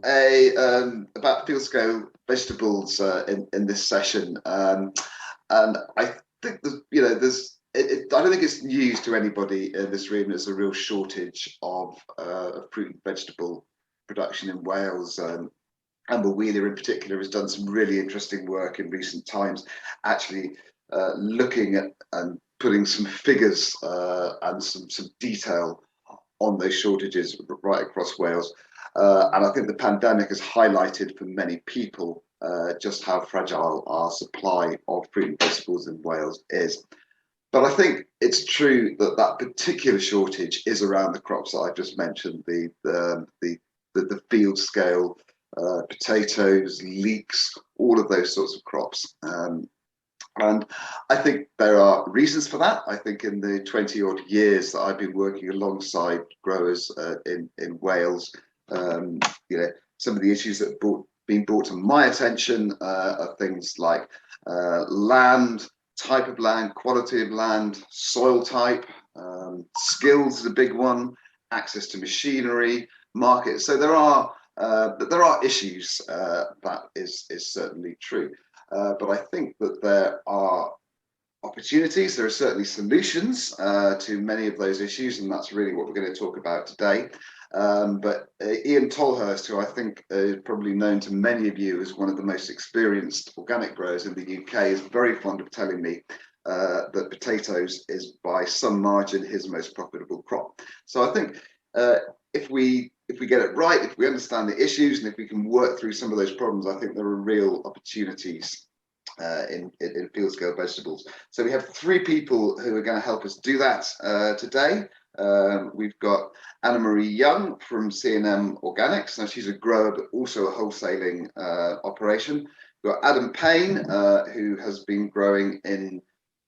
about field scale vegetables in this session, and I think I don't think it's news to anybody in this room. There's a real shortage of fruit and vegetable production in Wales. Amber Wheeler in particular has done some really interesting work in recent times, actually looking at and putting some figures and some detail on those shortages right across Wales. And I think the pandemic has highlighted for many people just how fragile our supply of fruit and vegetables in Wales is. But I think it's true that that particular shortage is around the crops that I've just mentioned, the field scale potatoes, leeks, all of those sorts of crops. And I think there are reasons for that. I think in the 20 odd years that I've been working alongside growers in Wales, some of the issues that have been brought to my attention are things like land, type of land, quality of land, soil type, skills is a big one, access to machinery, market. So there are issues, that is certainly true. But I think that there are opportunities, there are certainly solutions to many of those issues, and that's really what we're going to talk about today. But Ian Tolhurst, who I think is probably known to many of you as one of the most experienced organic growers in the UK, is very fond of telling me that potatoes is by some margin his most profitable crop. So I think if we get it right, if we understand the issues, and if we can work through some of those problems, I think there are real opportunities in field scale vegetables. So we have three people who are going to help us do that today. We've got Anna Marie Young from C&M Organics. Now she's a grower, but also a wholesaling operation. We've got Adam Payne, who has been growing in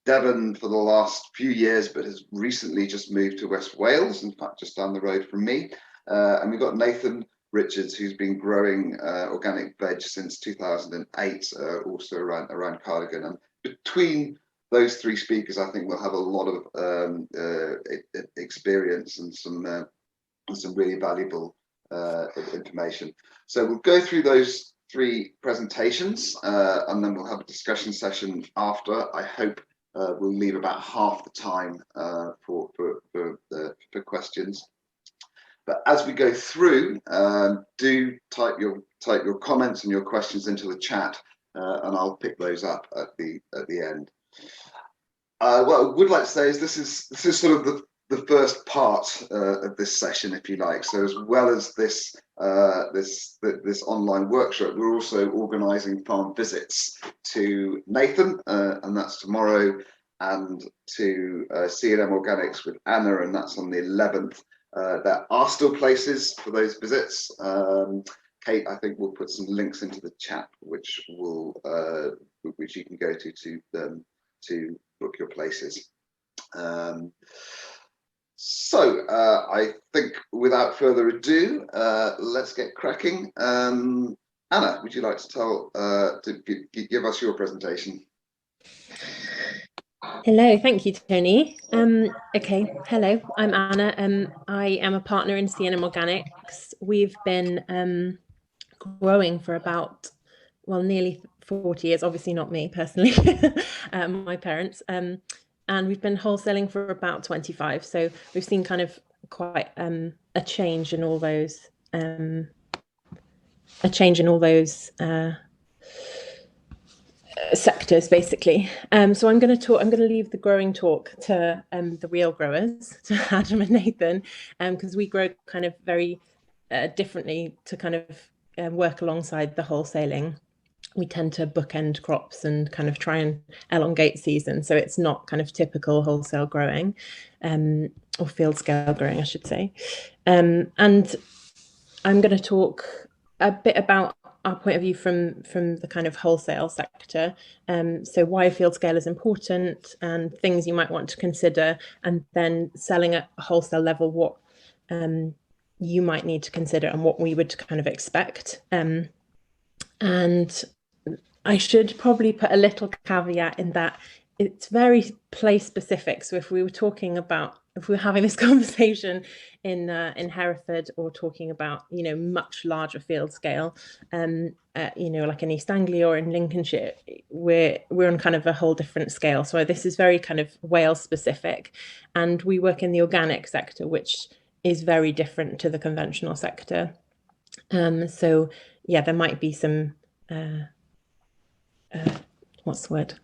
Devon for the last few years, but has recently just moved to West Wales, in fact, just down the road from me. And we've got Nathan Richards, who's been growing organic veg since 2008, also around Cardigan. And between those three speakers, I think we'll have a lot of experience and some really valuable information. So we'll go through those three presentations, and then we'll have a discussion session after. I hope we'll leave about half the time for questions. But as we go through, do type your comments and your questions into the chat, and I'll pick those up at the end. What I would like to say is this is sort of the first part of this session, if you like. So as well as this online workshop, we're also organising farm visits to Nathan, and that's tomorrow, and to C&M Organics with Anna, and that's on the 11th. There are still places for those visits. Kate, I think, will put some links into the chat, which you can go to book your places. So I think without further ado, let's get cracking. Anna, would you like to give us your presentation? Hello, thank you, Tony. Okay, hello, I'm Anna. I am a partner in C&M Organics. We've been growing for about, well, nearly 40 years, obviously not me personally, my parents, and we've been wholesaling for about 25. So we've seen kind of quite a change in all those, sectors, basically. So I'm going to leave the growing talk to the real growers, to Adam and Nathan, because we grow kind of very differently to kind of work alongside the wholesaling. We tend to bookend crops and kind of try and elongate season, so it's not kind of typical wholesale growing, or field scale growing, I should say. And I'm going to talk a bit about our point of view from the kind of wholesale sector, so why field scale is important and things you might want to consider, and then selling at a wholesale level, what you might need to consider and what we would kind of expect. And I should probably put a little caveat in that it's very place specific. So if we were talking about, if we were having this conversation in Hereford, or talking about, you know, much larger field scale, you know, like in East Anglia or in Lincolnshire, we're on kind of a whole different scale. So this is very kind of Wales specific, and we work in the organic sector, which is very different to the conventional sector. So yeah, there might be some what's the word?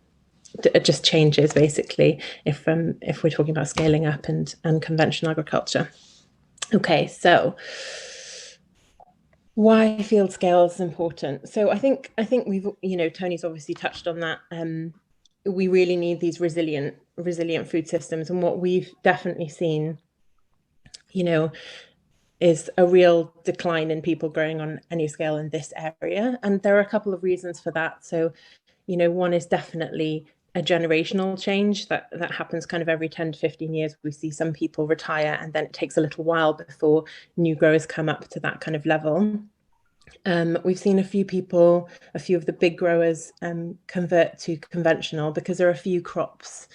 Just changes basically if we're talking about scaling up and conventional agriculture. Okay, so why field scale is important. So I think we've, you know, Tony's obviously touched on that. We really need these resilient food systems, and what we've definitely seen, you know, is a real decline in people growing on any scale in this area. And there are a couple of reasons for that. So, you know, one is definitely a generational change that happens kind of every 10 to 15 years. We see some people retire, and then it takes a little while before new growers come up to that kind of level. We've seen a few of the big growers convert to conventional, because there are a few crops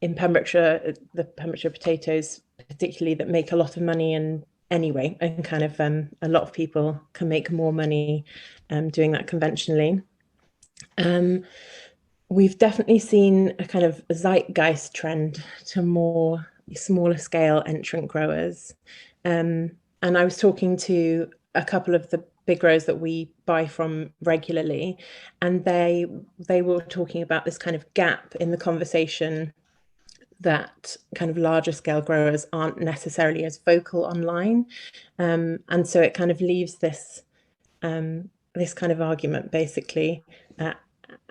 in Pembrokeshire, the Pembrokeshire potatoes particularly, that make a lot of money, and anyway, and kind of a lot of people can make more money doing that conventionally. We've definitely seen a kind of zeitgeist trend to more smaller scale entrant growers. And I was talking to a couple of the big growers that we buy from regularly, and they were talking about this kind of gap in the conversation, that kind of larger scale growers aren't necessarily as vocal online. And so it kind of leaves this this kind of argument basically,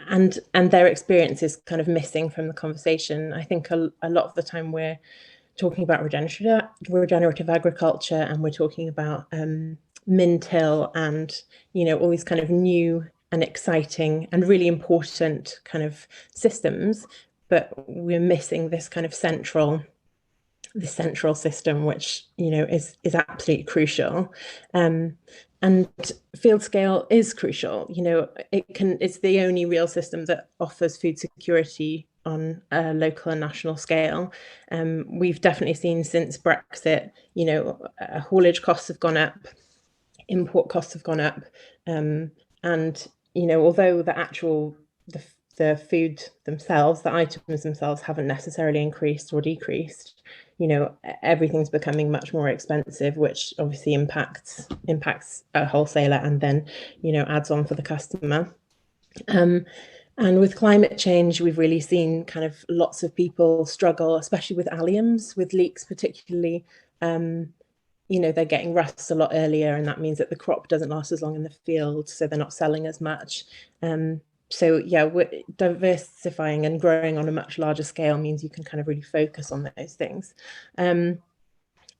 and their experience is kind of missing from the conversation. I think a lot of the time we're talking about regenerative agriculture, and we're talking about min-till, and, you know, all these kind of new and exciting and really important kind of systems, but we're missing this kind of central system, which, you know, is absolutely crucial. And field scale is crucial. You know, it's the only real system that offers food security on a local and national scale. We've definitely seen since Brexit, you know, haulage costs have gone up, import costs have gone up, and, you know, although the food themselves, the items themselves, haven't necessarily increased or decreased, you know, everything's becoming much more expensive, which obviously impacts a wholesaler, and then, you know, adds on for the customer. And with climate change, we've really seen kind of lots of people struggle, especially with alliums, with leeks particularly. You know, they're getting rust a lot earlier, and that means that the crop doesn't last as long in the field, so they're not selling as much. So yeah, we're diversifying and growing on a much larger scale means you can kind of really focus on those things. And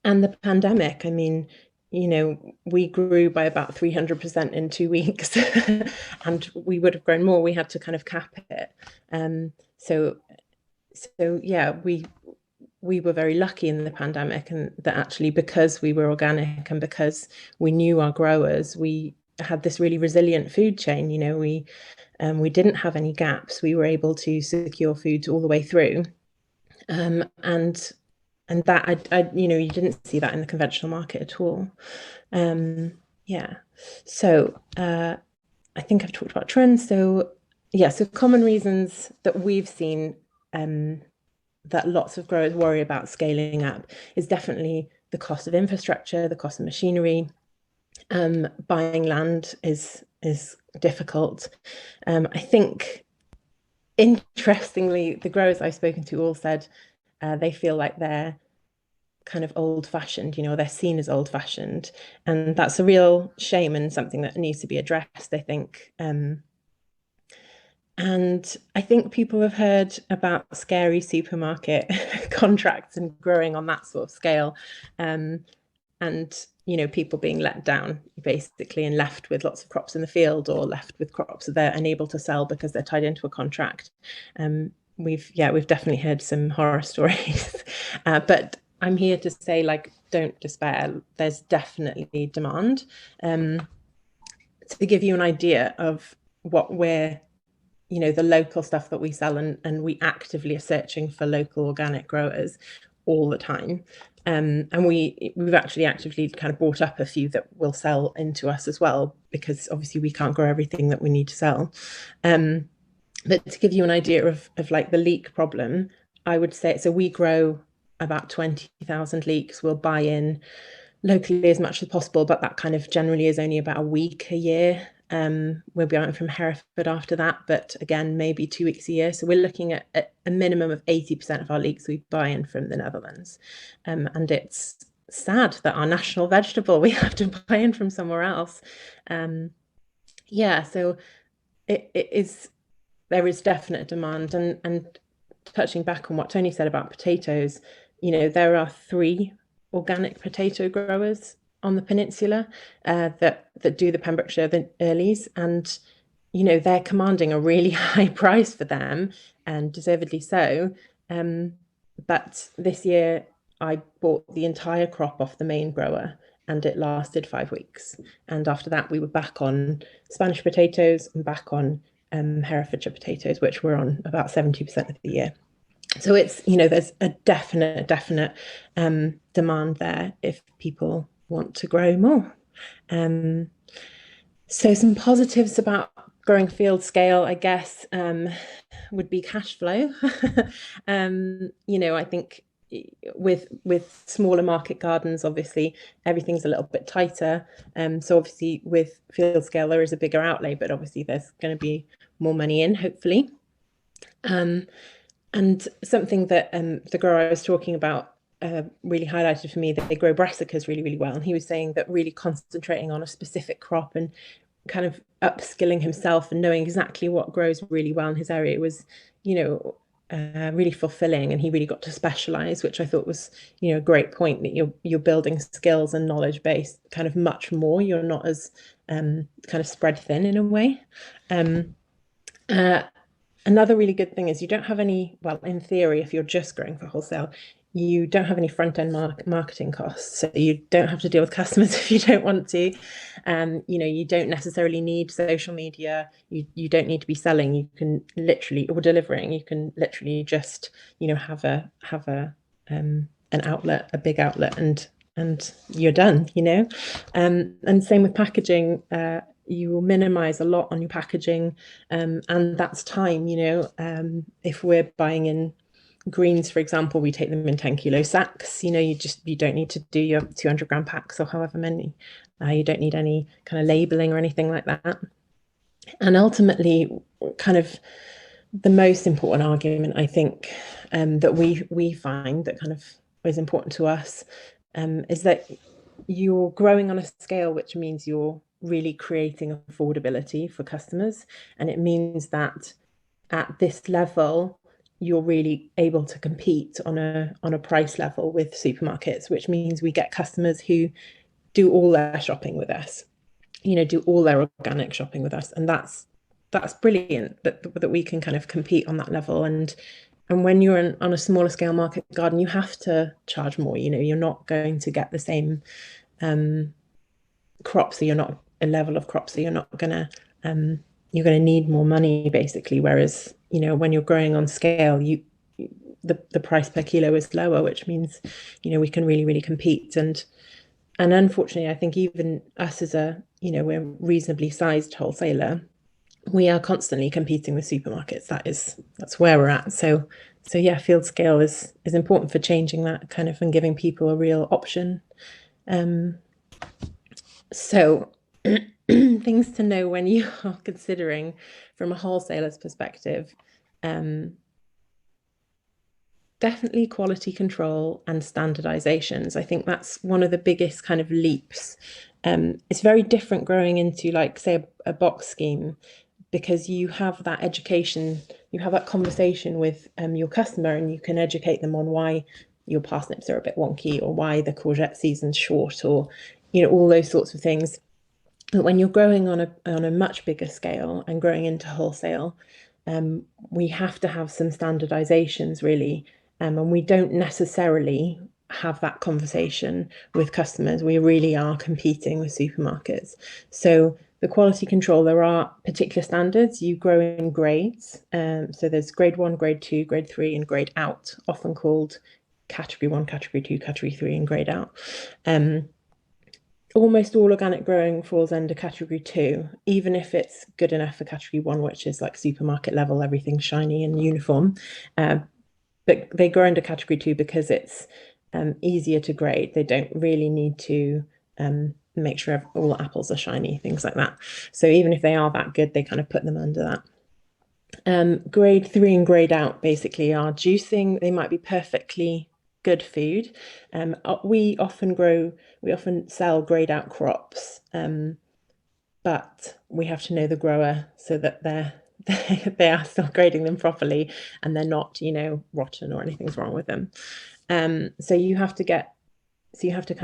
the pandemic, I mean, you know, we grew by about 300% in 2 weeks, and we would have grown more. We had to kind of cap it. So yeah, we were very lucky in the pandemic, and that actually, because we were organic and because we knew our growers, we had this really resilient food chain. You know, we didn't have any gaps. We were able to secure food all the way through, and that I you know, you didn't see that in the conventional market at all. Yeah, so I think I've talked about trends. So yeah, so common reasons that we've seen that lots of growers worry about scaling up is definitely the cost of infrastructure, the cost of machinery. Buying land is difficult. I think, interestingly, the growers I've spoken to all said they feel like they're kind of old-fashioned, you know, they're seen as old-fashioned, and that's a real shame and something that needs to be addressed, I think. And I think people have heard about scary supermarket contracts and growing on that sort of scale. And, you know, people being let down basically and left with lots of crops in the field, or left with crops that they're unable to sell because they're tied into a contract. We've definitely heard some horror stories, but I'm here to say, like, don't despair. There's definitely demand. To give you an idea of what we're the local stuff that we sell, and we actively are searching for local organic growers all the time. And we've actually actively kind of brought up a few that will sell into us as well, because obviously we can't grow everything that we need to sell. But to give you an idea of like the leek problem, I would say, so we grow about 20,000 leeks. We'll buy in locally as much as possible, but that kind of generally is only about a week a year. We'll be out from Hereford after that, but again, maybe 2 weeks a year. So we're looking at a minimum of 80% of our leeks we buy in from the Netherlands. And it's sad that our national vegetable we have to buy in from somewhere else. Yeah, so it is, there is definite demand. And touching back on what Tony said about potatoes, there are 3 organic potato growers on the peninsula that do the Pembrokeshire the earlies, and they're commanding a really high price for them, and deservedly so. But this year I bought the entire crop off the main grower, and it lasted 5 weeks. And after that, we were back on Spanish potatoes and back on Herefordshire potatoes, which were on about 70% of the year. So it's, there's a definite demand there if people want to grow more. So some positives about growing field scale, I guess, would be cash flow. I think with smaller market gardens, obviously everything's a little bit tighter. So obviously with field scale there is a bigger outlay, but obviously there's going to be more money in, hopefully. And something that the grower I was talking about really highlighted for me, that they grow brassicas really, really well. And he was saying that really concentrating on a specific crop and kind of upskilling himself and knowing exactly what grows really well in his area was, really fulfilling. And he really got to specialize, which I thought was, a great point, that you're building skills and knowledge base kind of much more. You're not as kind of spread thin in a way. Another really good thing is you don't have any, well, in theory, if you're just growing for wholesale, you don't have any front-end marketing costs. So you don't have to deal with customers if you don't want to. You don't necessarily need social media. You don't need to be selling. You can literally, or delivering, you can literally just, have an outlet, a big outlet, and you're done, and same with packaging. You will minimize a lot on your packaging, and that's time. If we're buying in greens, for example, we take them in 10-kilo sacks. You don't need to do your 200-gram packs or however many. You don't need any kind of labeling or anything like that. And ultimately, kind of the most important argument, I think, that we find that kind of is important to us, is that you're growing on a scale which means you're really creating affordability for customers. And it means that at this level, you're really able to compete on a price level with supermarkets, which means we get customers who do all their shopping with us, do all their organic shopping with us. And that's brilliant that we can kind of compete on that level. And when you're on a smaller scale market garden, you have to charge more. You're not going to get the same crops, so you're not a level of crops, so you're going to need more money, basically. Whereas, when you're growing on scale, the price per kilo is lower, which means, we can really, really compete. And unfortunately, I think even us as we're reasonably sized wholesaler, we are constantly competing with supermarkets. That's where we're at. So yeah, field scale is important for changing that kind of and giving people a real option. So things to know when you are considering from a wholesaler's perspective. Definitely quality control and standardizations. I think that's one of the biggest kind of leaps. It's very different growing into, like, say, a box scheme, because you have that education, you have that conversation with your customer, and you can educate them on why your parsnips are a bit wonky, or why the courgette season's short, or all those sorts of things. But when you're growing on a much bigger scale and growing into wholesale, we have to have some standardizations, really. And we don't necessarily have that conversation with customers. We really are competing with supermarkets. So the quality control, there are particular standards. You grow in grades. So there's grade 1, grade 2, grade 3, and grade out, often called category 1, category 2, category 3, and grade out. Almost all organic growing falls under category 2, even if it's good enough for category 1, which is like supermarket level, everything's shiny and uniform. But they grow under category 2 because it's easier to grade. They don't really need to make sure all the apples are shiny, things like that. So even if they are that good, they kind of put them under that. Grade 3 and grade out basically are juicing. They might be perfectly good food. We often sell grade out crops, but we have to know the grower so that they are still grading them properly and they're not, rotten or anything's wrong with them. So you have to kind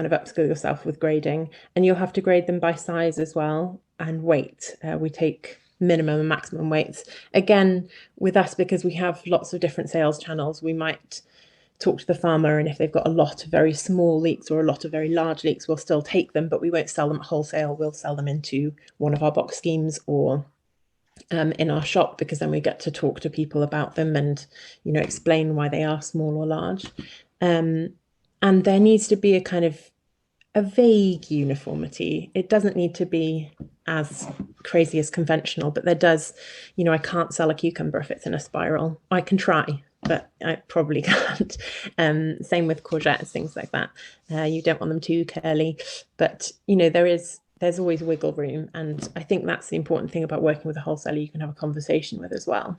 of upskill yourself with grading, and you'll have to grade them by size as well and weight. We take minimum and maximum weights. Again, with us, because we have lots of different sales channels, we might talk to the farmer, and if they've got a lot of very small leeks or a lot of very large leeks, we'll still take them, but we won't sell them at wholesale. We'll sell them into one of our box schemes or in our shop, because then we get to talk to people about them and explain why they are small or large. And there needs to be a vague uniformity. It doesn't need to be as crazy as conventional, but there does, I can't sell a cucumber if it's in a spiral. I can try, but I probably can't. Same with courgettes, things like that. You don't want them too curly, but there's always wiggle room. And I think that's the important thing about working with a wholesaler you can have a conversation with as well.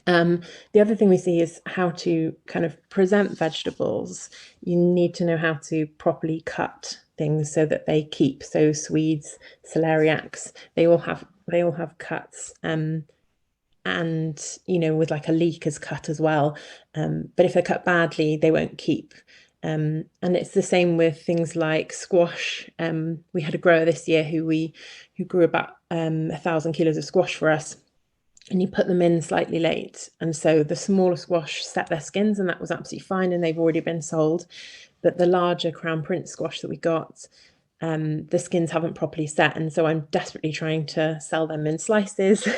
The other thing we see is how to kind of present vegetables. You need to know how to properly cut things so that they keep. So Swedes, celeriacs, they all have cuts. And with like a leek is cut as well. But if they're cut badly, they won't keep. And it's the same with things like squash. We had a grower this year who grew about 1,000 kilos of squash for us, and you put them in slightly late, and so the smaller squash set their skins, and that was absolutely fine, and they've already been sold. But the larger Crown Prince squash that we got, the skins haven't properly set, and so I'm desperately trying to sell them in slices,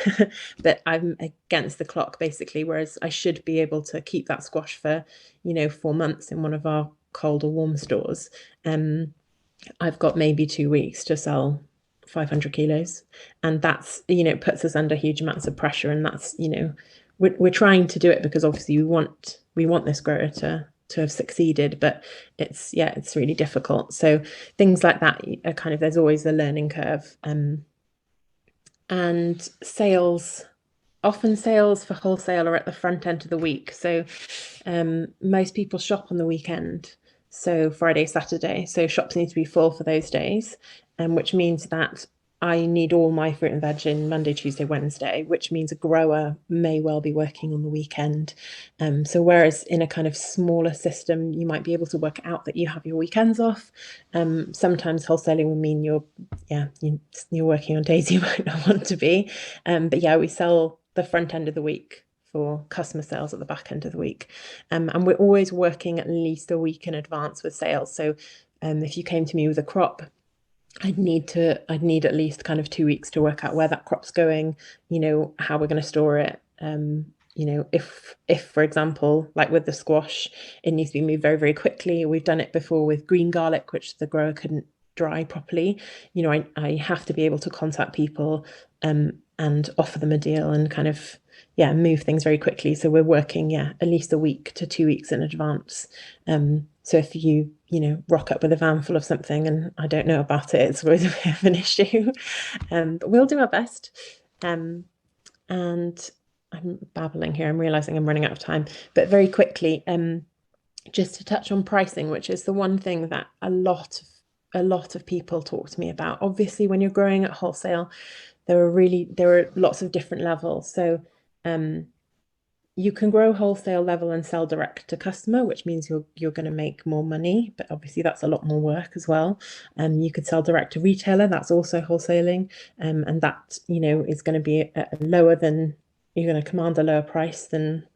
but I'm against the clock basically, whereas I should be able to keep that squash for 4 months in one of our cold or warm stores. I've got maybe 2 weeks to sell 500 kilos, and that's it puts us under huge amounts of pressure, and that's we're trying to do it because obviously we want this grower to have succeeded, but it's really difficult. So things like that are there's always a learning curve. And sales for wholesale are at the front end of the week. So most people shop on the weekend, so Friday, Saturday. So shops need to be full for those days, which means that I need all my fruit and veg in Monday, Tuesday, Wednesday, which means a grower may well be working on the weekend. So whereas in a kind of smaller system, you might be able to work out that you have your weekends off. Sometimes wholesaling will mean you're working on days you might not want to be. But we sell the front end of the week for customer sales at the back end of the week. And we're always working at least a week in advance with sales. So if you came to me with a crop, I'd need at least kind of 2 weeks to work out where that crop's going, how we're going to store it. If for example, like with the squash, it needs to be moved very, very quickly. We've done it before with green garlic, which the grower couldn't dry properly. I have to be able to contact people and offer them a deal and kind of move things very quickly. So we're working at least a week to 2 weeks in advance. So if you rock up with a van full of something and I don't know about it, it's always a bit of an issue. But we'll do our best. And I'm babbling here. I'm realizing I'm running out of time. But very quickly, just to touch on pricing, which is the one thing that a lot of people talk to me about. Obviously, when you're growing at wholesale, there are lots of different levels. So you can grow wholesale level and sell direct to customer, which means you're going to make more money, but obviously that's a lot more work as well. You could sell direct to retailer, that's also wholesaling, and that is going to be lower than you're going to command a lower price than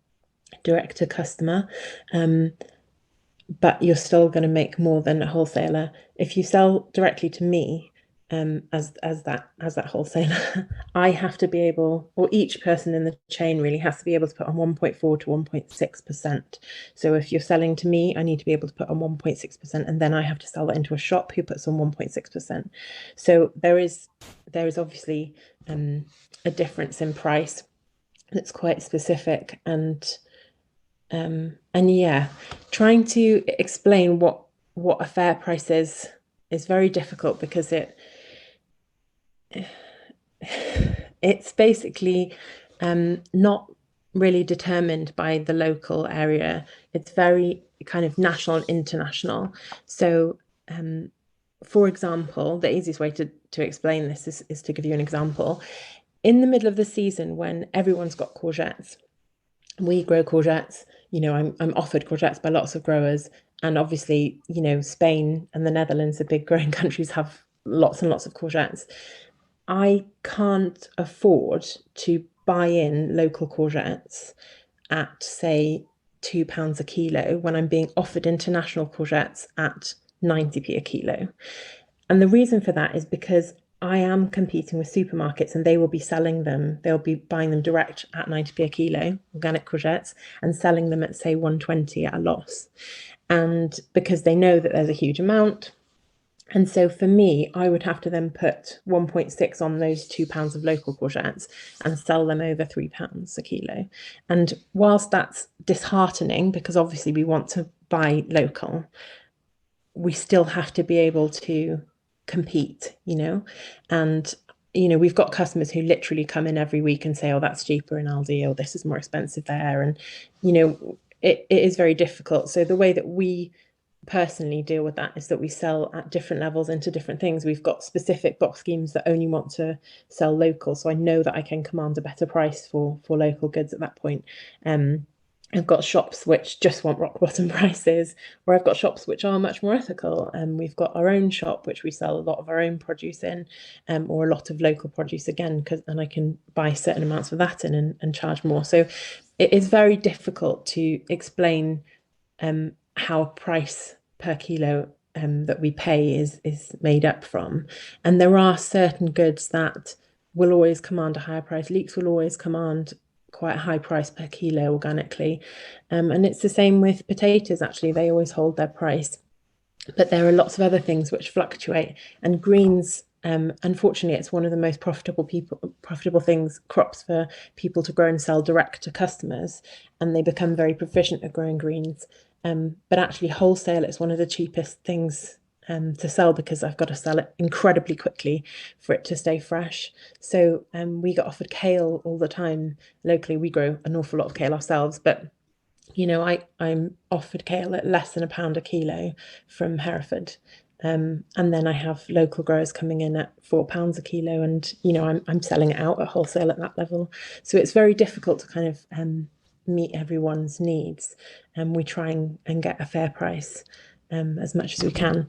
direct to customer. But you're still going to make more than a wholesaler. If you sell directly to me, as that wholesaler. I have to be able, or each person in the chain really has to be able to put on 1.4 to 1.6%. So if you're selling to me, I need to be able to put on 1.6%, and then I have to sell that into a shop who puts on 1.6%. So there is obviously a difference in price that's quite specific, and yeah, trying to explain what a fair price is very difficult, because it's basically not really determined by the local area. It's very kind of national and international. So for example, the easiest way to explain this is to give you an example. In the middle of the season, when everyone's got courgettes, we grow courgettes. I'm offered courgettes by lots of growers, and obviously, Spain and the Netherlands, the big growing countries, have lots and lots of courgettes. I can't afford to buy in local courgettes at, say, £2 a kilo when I'm being offered international courgettes at 90p a kilo. And the reason for that is because I am competing with supermarkets, and they will be selling them. They'll be buying them direct at 90p a kilo, organic courgettes, and selling them at, say, 120 at a loss. And because they know that there's a huge amount. And so for me, I would have to then put 1.6 on those £2 of local courgettes and sell them over £3 a kilo. And whilst that's disheartening, because obviously we want to buy local, we still have to be able to compete, and we've got customers who literally come in every week and say, oh, that's cheaper in Aldi, or this is more expensive there. And it is very difficult. So the way that we personally deal with that is that we sell at different levels into different things. We've got specific box schemes that only want to sell local, so I know that I can command a better price for local goods at that point. I've got shops which just want rock bottom prices, or I've got shops which are much more ethical. And we've got our own shop which we sell a lot of our own produce in, or a lot of local produce again, and I can buy certain amounts of that in and charge more. So it is very difficult to explain how a price per kilo that we pay is made up from. And there are certain goods that will always command a higher price. Leeks will always command quite a high price per kilo organically. And it's the same with potatoes, actually. They always hold their price. But there are lots of other things which fluctuate. And greens, unfortunately, it's one of the most profitable crops for people to grow and sell direct to customers. And they become very proficient at growing greens. But actually, wholesale is one of the cheapest things to sell, because I've got to sell it incredibly quickly for it to stay fresh. So we get offered kale all the time locally. We grow an awful lot of kale ourselves, but I'm offered kale at less than £1 a kilo from Hereford. And then I have local growers coming in at £4 a kilo, and I'm selling it out at wholesale at that level. So it's very difficult to kind of meet everyone's needs, and we try and get a fair price as much as we can.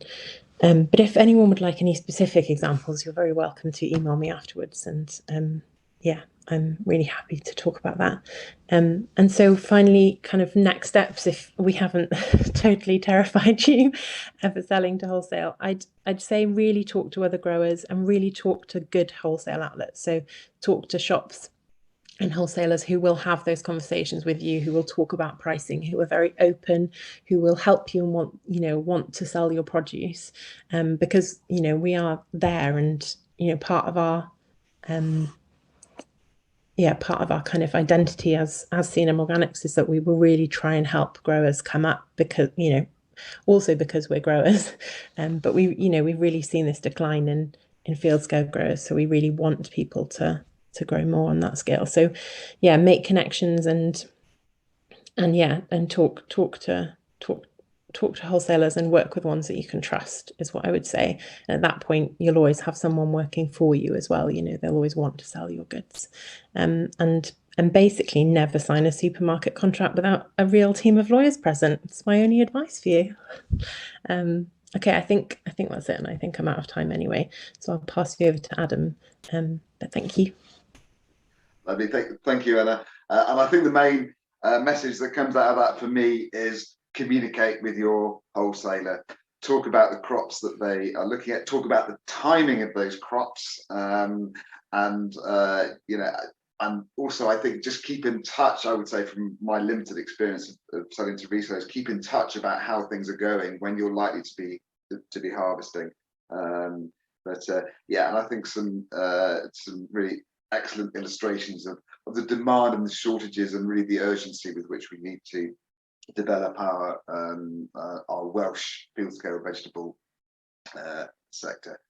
But if anyone would like any specific examples, you're very welcome to email me afterwards, and yeah, I'm really happy to talk about that. And so finally, kind of next steps, if we haven't totally terrified you for selling to wholesale, I'd say really talk to other growers and really talk to good wholesale outlets. So talk to shops and wholesalers who will have those conversations with you, who will talk about pricing, who are very open, who will help you and want to sell your produce, because we are there, and part of our kind of identity as C&M Organics is that we will really try and help growers come up, because also because we're growers, but we've really seen this decline in field scale growers, so we really want people to grow more on that scale. So yeah, make connections and talk to wholesalers and work with ones that you can trust, is what I would say. And at that point, you'll always have someone working for you as well. They'll always want to sell your goods, and basically never sign a supermarket contract without a real team of lawyers present. It's my only advice for you. Okay, I think that's it, and I think I'm out of time anyway, so I'll pass you over to Adam. But thank you. Lovely. Thank you, Anna. And I think the main message that comes out of that for me is communicate with your wholesaler. talk about the crops that they are looking at, talk about the timing of those crops, you know, and also I think just keep in touch. I would say from my limited experience of selling to resellers, keep in touch about how things are going when you're likely to be harvesting. Yeah, and I think some really excellent illustrations of the demand and the shortages, and really the urgency with which we need to develop our Welsh field scale vegetable sector.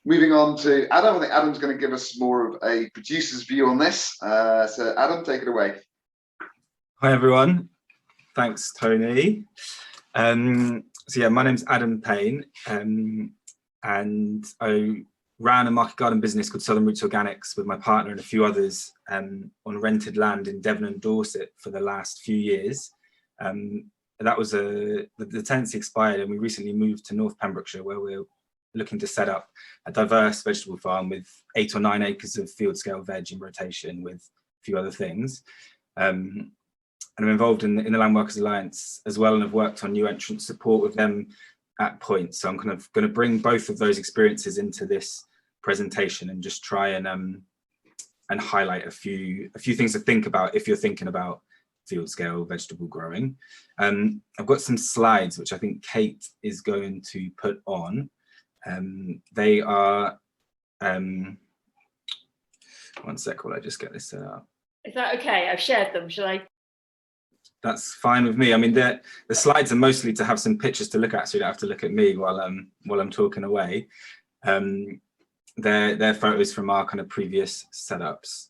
Moving on to Adam, I think Adam's going to give us more of a producer's view on this. So Adam, take it away. Hi everyone, thanks Tony. So yeah, my name's Adam Payne, and I ran a market garden business called Southern Roots Organics with my partner and a few others on rented land in Devon and Dorset for the last few years. That was the tenancy expired, and we recently moved to North Pembrokeshire, where we're looking to set up a diverse vegetable farm with 8 or 9 acres of field scale veg in rotation with a few other things. And I'm involved in the Land Workers Alliance as well, and I've worked on new entrant support with them at points. So I'm kind of going to bring both of those experiences into this presentation and just try and highlight a few things to think about if you're thinking about field scale vegetable growing. I've got some slides which I think Kate is going to put on. They are, one sec while I just get this set up. Is that okay? I've shared them, shall I? That's fine with me. I mean, the slides are mostly to have some pictures to look at, so you don't have to look at me while I'm talking away. They're photos from our kind of previous setups.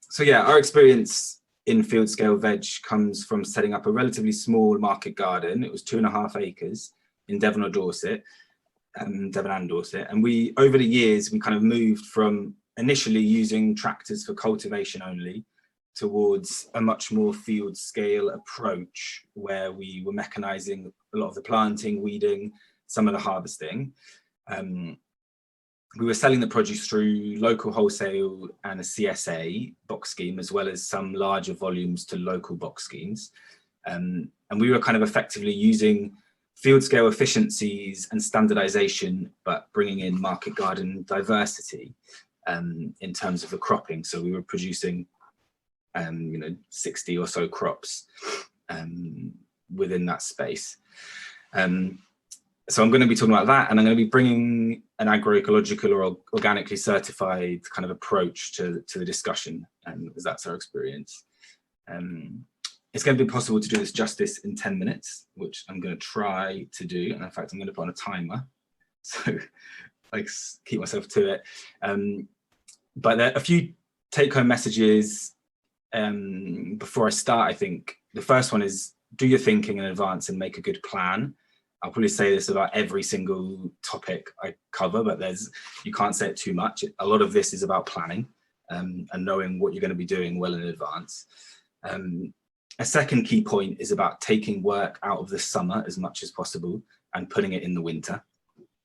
So yeah, our experience in field scale veg comes from setting up a relatively small market garden. It was 2.5 acres in Devon or Dorset. Devon and Dorset, and over the years we kind of moved from initially using tractors for cultivation only towards a much more field scale approach, where we were mechanizing a lot of the planting, weeding, some of the harvesting. We were selling the produce through local wholesale and a CSA box scheme, as well as some larger volumes to local box schemes, and we were kind of effectively using field scale efficiencies and standardization, but bringing in market garden diversity in terms of the cropping. So we were producing, 60 or so crops within that space. So I'm going to be talking about that, and I'm going to be bringing an agroecological or organically certified kind of approach to the discussion, as that's our experience. It's going to be possible to do this justice in 10 minutes, which I'm going to try to do. And in fact, I'm going to put on a timer, so like keep myself to it. But there are a few take-home messages before I start. I think the first one is, do your thinking in advance and make a good plan. I'll probably say this about every single topic I cover, but you can't say it too much. A lot of this is about planning and knowing what you're going to be doing well in advance. A second key point is about taking work out of the summer as much as possible and putting it in the winter.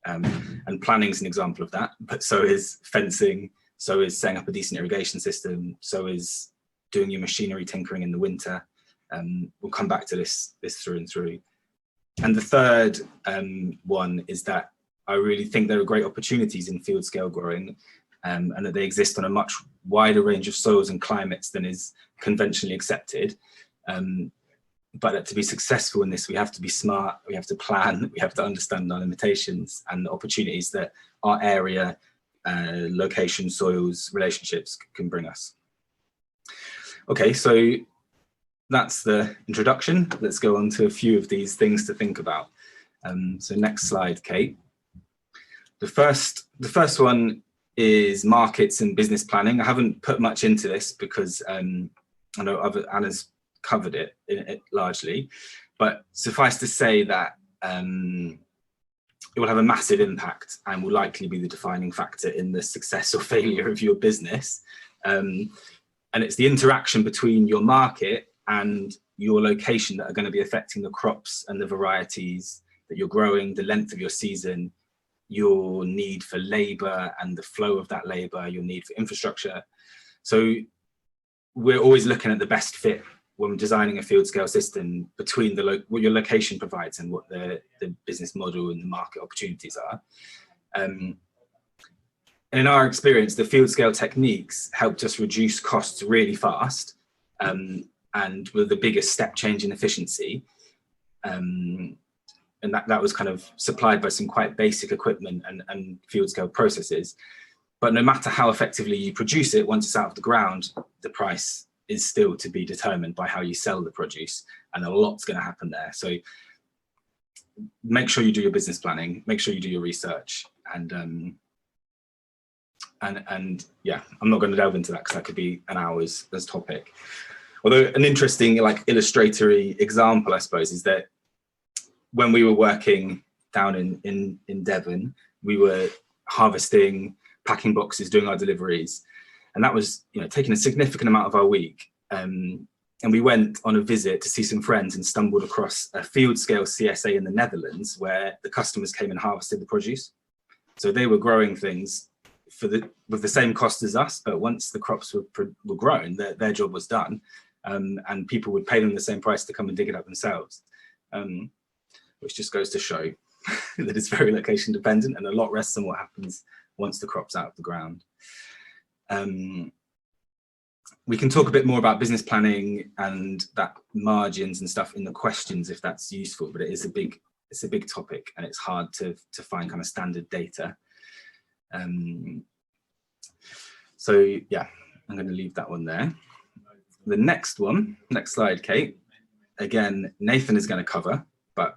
And planning is an example of that, but so is fencing, so is setting up a decent irrigation system, so is doing your machinery tinkering in the winter. We'll come back to this through and through. And the third one is that I really think there are great opportunities in field scale growing, and that they exist on a much wider range of soils and climates than is conventionally accepted. But to be successful in this, we have to be smart, we have to plan, we have to understand our limitations and the opportunities that our area, location, soils, relationships can bring us. Okay, so that's the introduction. Let's go on to a few of these things to think about. So next slide, Kate. The first one is markets and business planning. I haven't put much into this because I know Anna's covered it largely, but suffice to say that it will have a massive impact and will likely be the defining factor in the success or failure of your business. And it's the interaction between your market and your location that are going to be affecting the crops and the varieties that you're growing, the length of your season, your need for labor and the flow of that labor, your need for infrastructure. So we're always looking at the best fit when designing a field scale system between what your location provides and what the business model and the market opportunities are. And in our experience, the field scale techniques helped us reduce costs really fast, and were the biggest step change in efficiency. And that was kind of supplied by some quite basic equipment and field scale processes. But no matter how effectively you produce it, once it's out of the ground, the price is still to be determined by how you sell the produce, and a lot's going to happen there. So make sure you do your business planning, make sure you do your research, and yeah, I'm not going to delve into that because that could be an hour's topic. Although an interesting, like, illustratory example, I suppose, is that when we were working down in Devon, we were harvesting, packing boxes, doing our deliveries, and that was, you know, taking a significant amount of our week. And we went on a visit to see some friends and stumbled across a field scale CSA in the Netherlands where the customers came and harvested the produce. So they were growing things with the same cost as us, but once the crops were grown, their job was done, and people would pay them the same price to come and dig it up themselves, which just goes to show that it's very location dependent, and a lot rests on what happens once the crop's out of the ground. We can talk a bit more about business planning and that margins and stuff in the questions if that's useful, but it's a big topic, and it's hard to find kind of standard data. So yeah, I'm going to leave that one there. The next slide, Kate. Again, Nathan is going to cover, but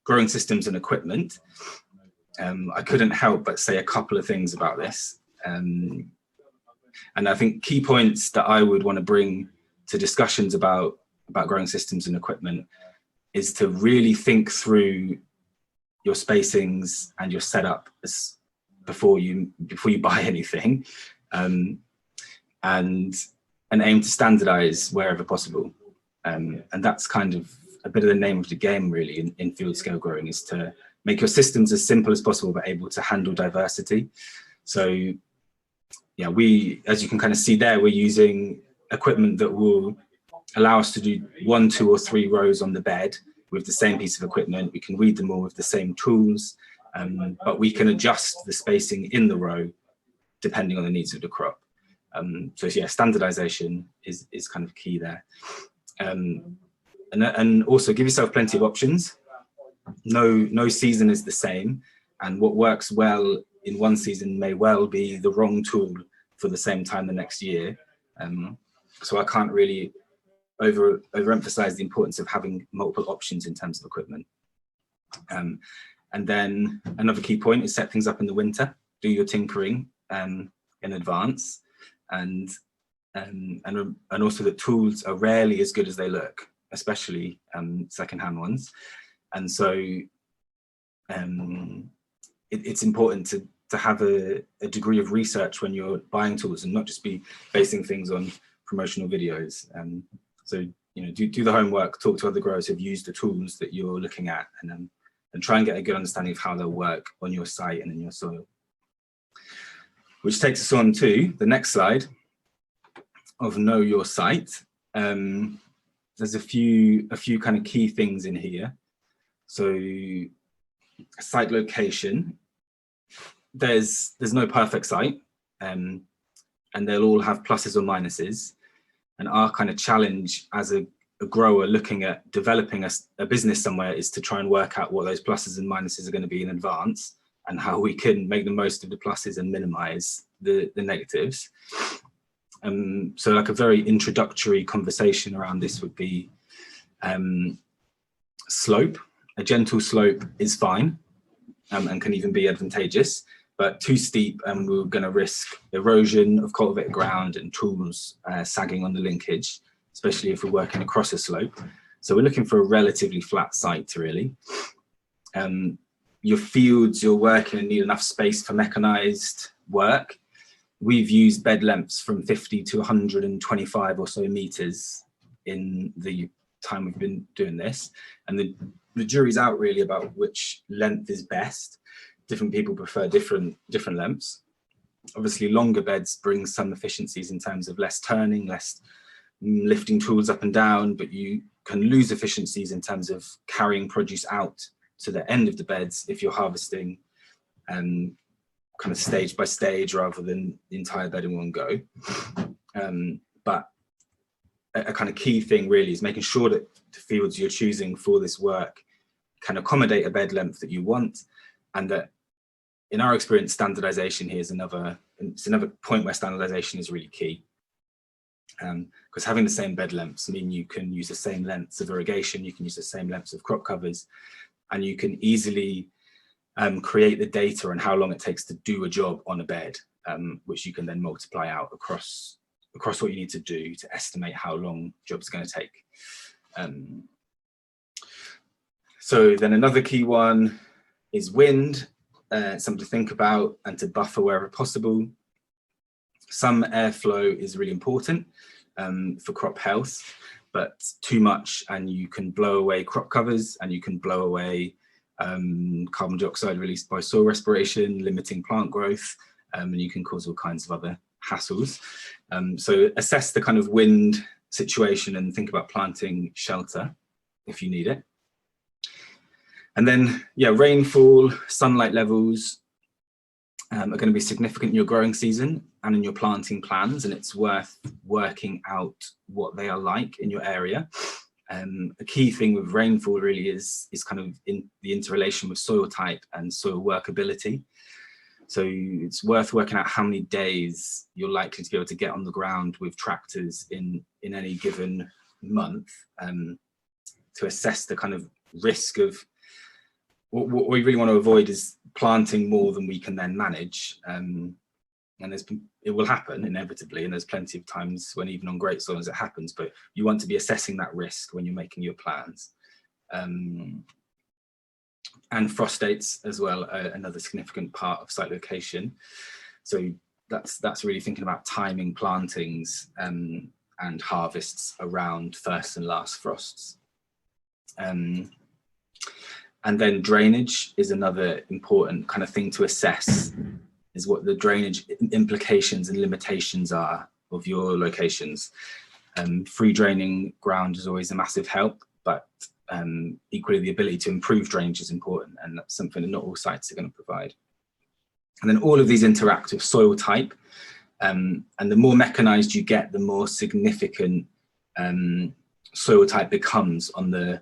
growing systems and equipment. I couldn't help but say a couple of things about this. And I think key points that I would want to bring to discussions about growing systems and equipment is to really think through your spacings and your setup before you buy anything, and aim to standardize wherever possible. And that's kind of a bit of the name of the game, really, in field scale growing, is to make your systems as simple as possible, but able to handle diversity. So yeah, as you can kind of see there, we're using equipment that will allow us to do 1, 2, or 3 rows on the bed with the same piece of equipment. We can weed them all with the same tools, but we can adjust the spacing in the row depending on the needs of the crop. So yeah, standardization is kind of key there. And also give yourself plenty of options. No season is the same, and what works well in one season may well be the wrong tool for the same time the next year. So I can't really overemphasize the importance of having multiple options in terms of equipment. And then another key point is set things up in the winter. Do your tinkering in advance, and also that tools are rarely as good as they look, especially secondhand ones. And so it's important to have a degree of research when you're buying tools, and not just be basing things on promotional videos. So, you know, do the homework, talk to other growers who've used the tools that you're looking at, and try and get a good understanding of how they'll work on your site and in your soil. Which takes us on to the next slide of know your site. There's a few kind of key things in here. So site location, there's no perfect site, and they'll all have pluses or minuses. And our kind of challenge as a grower looking at developing a business somewhere is to try and work out what those pluses and minuses are going to be in advance, and how we can make the most of the pluses and minimize the negatives. So like a very introductory conversation around this would be slope. A gentle slope is fine, and can even be advantageous, but too steep and we're going to risk erosion of cultivated ground and tools sagging on the linkage, especially if we're working across a slope. So we're looking for a relatively flat site, really. Your fields you're working in need enough space for mechanized work. We've used bed lengths from 50 to 125 or so meters in the time we've been doing this, and the jury's out really about which length is best. Different people prefer different lengths. Obviously longer beds bring some efficiencies in terms of less turning, less lifting tools up and down, but you can lose efficiencies in terms of carrying produce out to the end of the beds if you're harvesting kind of stage by stage rather than the entire bed in one go. But a kind of key thing really is making sure that the fields you're choosing for this work can accommodate a bed length that you want, and that, in our experience, standardization here is another point where standardization is really key. Because having the same bed lengths mean you can use the same lengths of irrigation, you can use the same lengths of crop covers, and you can easily create the data on how long it takes to do a job on a bed, which you can then multiply out across what you need to do to estimate how long the job's going to take. So then another key one is wind, something to think about and to buffer wherever possible. Some airflow is really important for crop health, but too much and you can blow away crop covers, and you can blow away carbon dioxide released by soil respiration, limiting plant growth, and you can cause all kinds of other hassles. So assess the kind of wind situation and think about planting shelter if you need it. And then, yeah, rainfall, sunlight levels are going to be significant in your growing season and in your planting plans, and it's worth working out what they are like in your area. A key thing with rainfall really is kind of in the interrelation with soil type and soil workability. So it's worth working out how many days you're likely to be able to get on the ground with tractors in any given month, to assess the kind of risk of what we really want to avoid is planting more than we can then manage. And it will happen inevitably, and there's plenty of times when even on great soils it happens, but you want to be assessing that risk when you're making your plans. And frost dates as well are another significant part of site location. So that's really thinking about timing plantings and harvests around first and last frosts. And then drainage is another important kind of thing to assess, is what the drainage implications and limitations are of your locations. Free draining ground is always a massive help, but equally the ability to improve drainage is important, and that's something that not all sites are going to provide. And then all of these interact with soil type, and the more mechanized you get, the more significant soil type becomes on the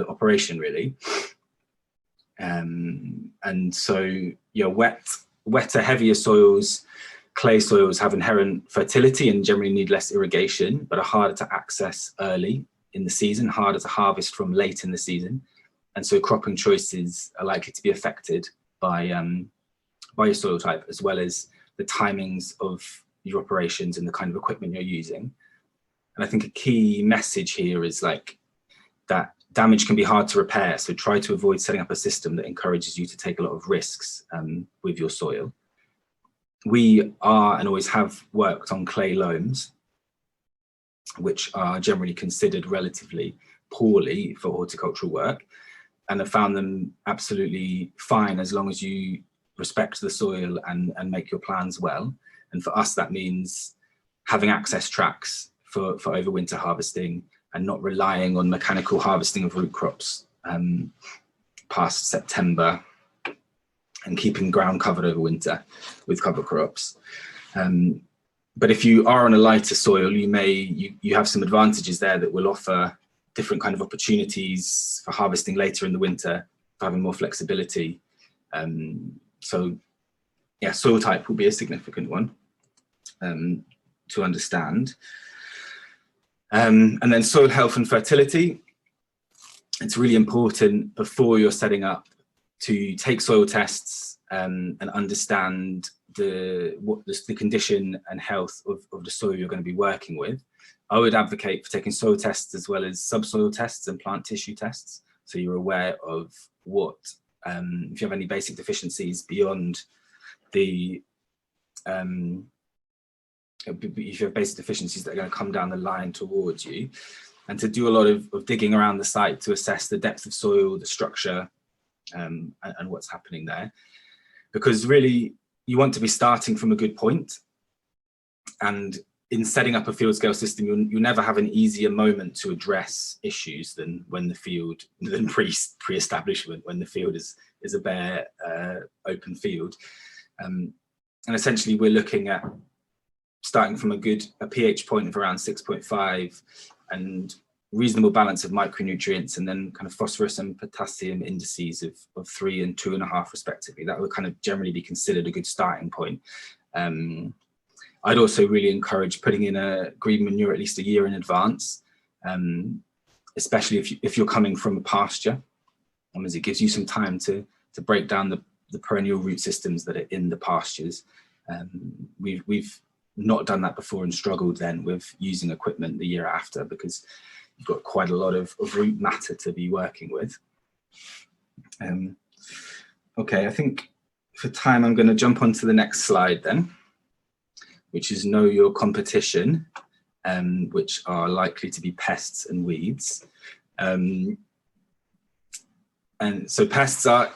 operation really. And so your wetter, heavier soils, clay soils have inherent fertility and generally need less irrigation, but are harder to access early in the season, harder to harvest from late in the season. And so cropping choices are likely to be affected by your soil type, as well as the timings of your operations and the kind of equipment you're using. And I think a key message here is like that damage can be hard to repair, so try to avoid setting up a system that encourages you to take a lot of risks with your soil. We are and always have worked on clay loams, which are generally considered relatively poorly for horticultural work, and have found them absolutely fine as long as you respect the soil and make your plans well. And for us, that means having access tracks for overwinter harvesting, and not relying on mechanical harvesting of root crops past September, and keeping ground covered over winter with cover crops. But if you are on a lighter soil, you have some advantages there that will offer different kind of opportunities for harvesting later in the winter, for having more flexibility. So yeah, soil type will be a significant one to understand. And then soil health and fertility. It's really important before you're setting up to take soil tests and understand the condition and health of the soil you're going to be working with. I would advocate for taking soil tests as well as subsoil tests and plant tissue tests, so you're aware of what, if you have any basic deficiencies beyond the if you have basic deficiencies that are going to come down the line towards you, and to do a lot of digging around the site to assess the depth of soil, the structure, and what's happening there. Because really, you want to be starting from a good point, and in setting up a field scale system, you'll never have an easier moment to address issues than pre-establishment, when the field is a bare open field. And essentially we're looking at starting from a pH point of around 6.5 and reasonable balance of micronutrients, and then kind of phosphorus and potassium indices of 3 and 2.5 respectively. That would kind of generally be considered a good starting point. I'd also really encourage putting in a green manure at least a year in advance, especially if you're coming from a pasture, as it gives you some time to break down the perennial root systems that are in the pastures. We've not done that before and struggled then with using equipment the year after, because you've got quite a lot of root matter to be working with. Okay, I think for time I'm going to jump onto the next slide then, which is know your competition, which are likely to be pests and weeds. And so pests our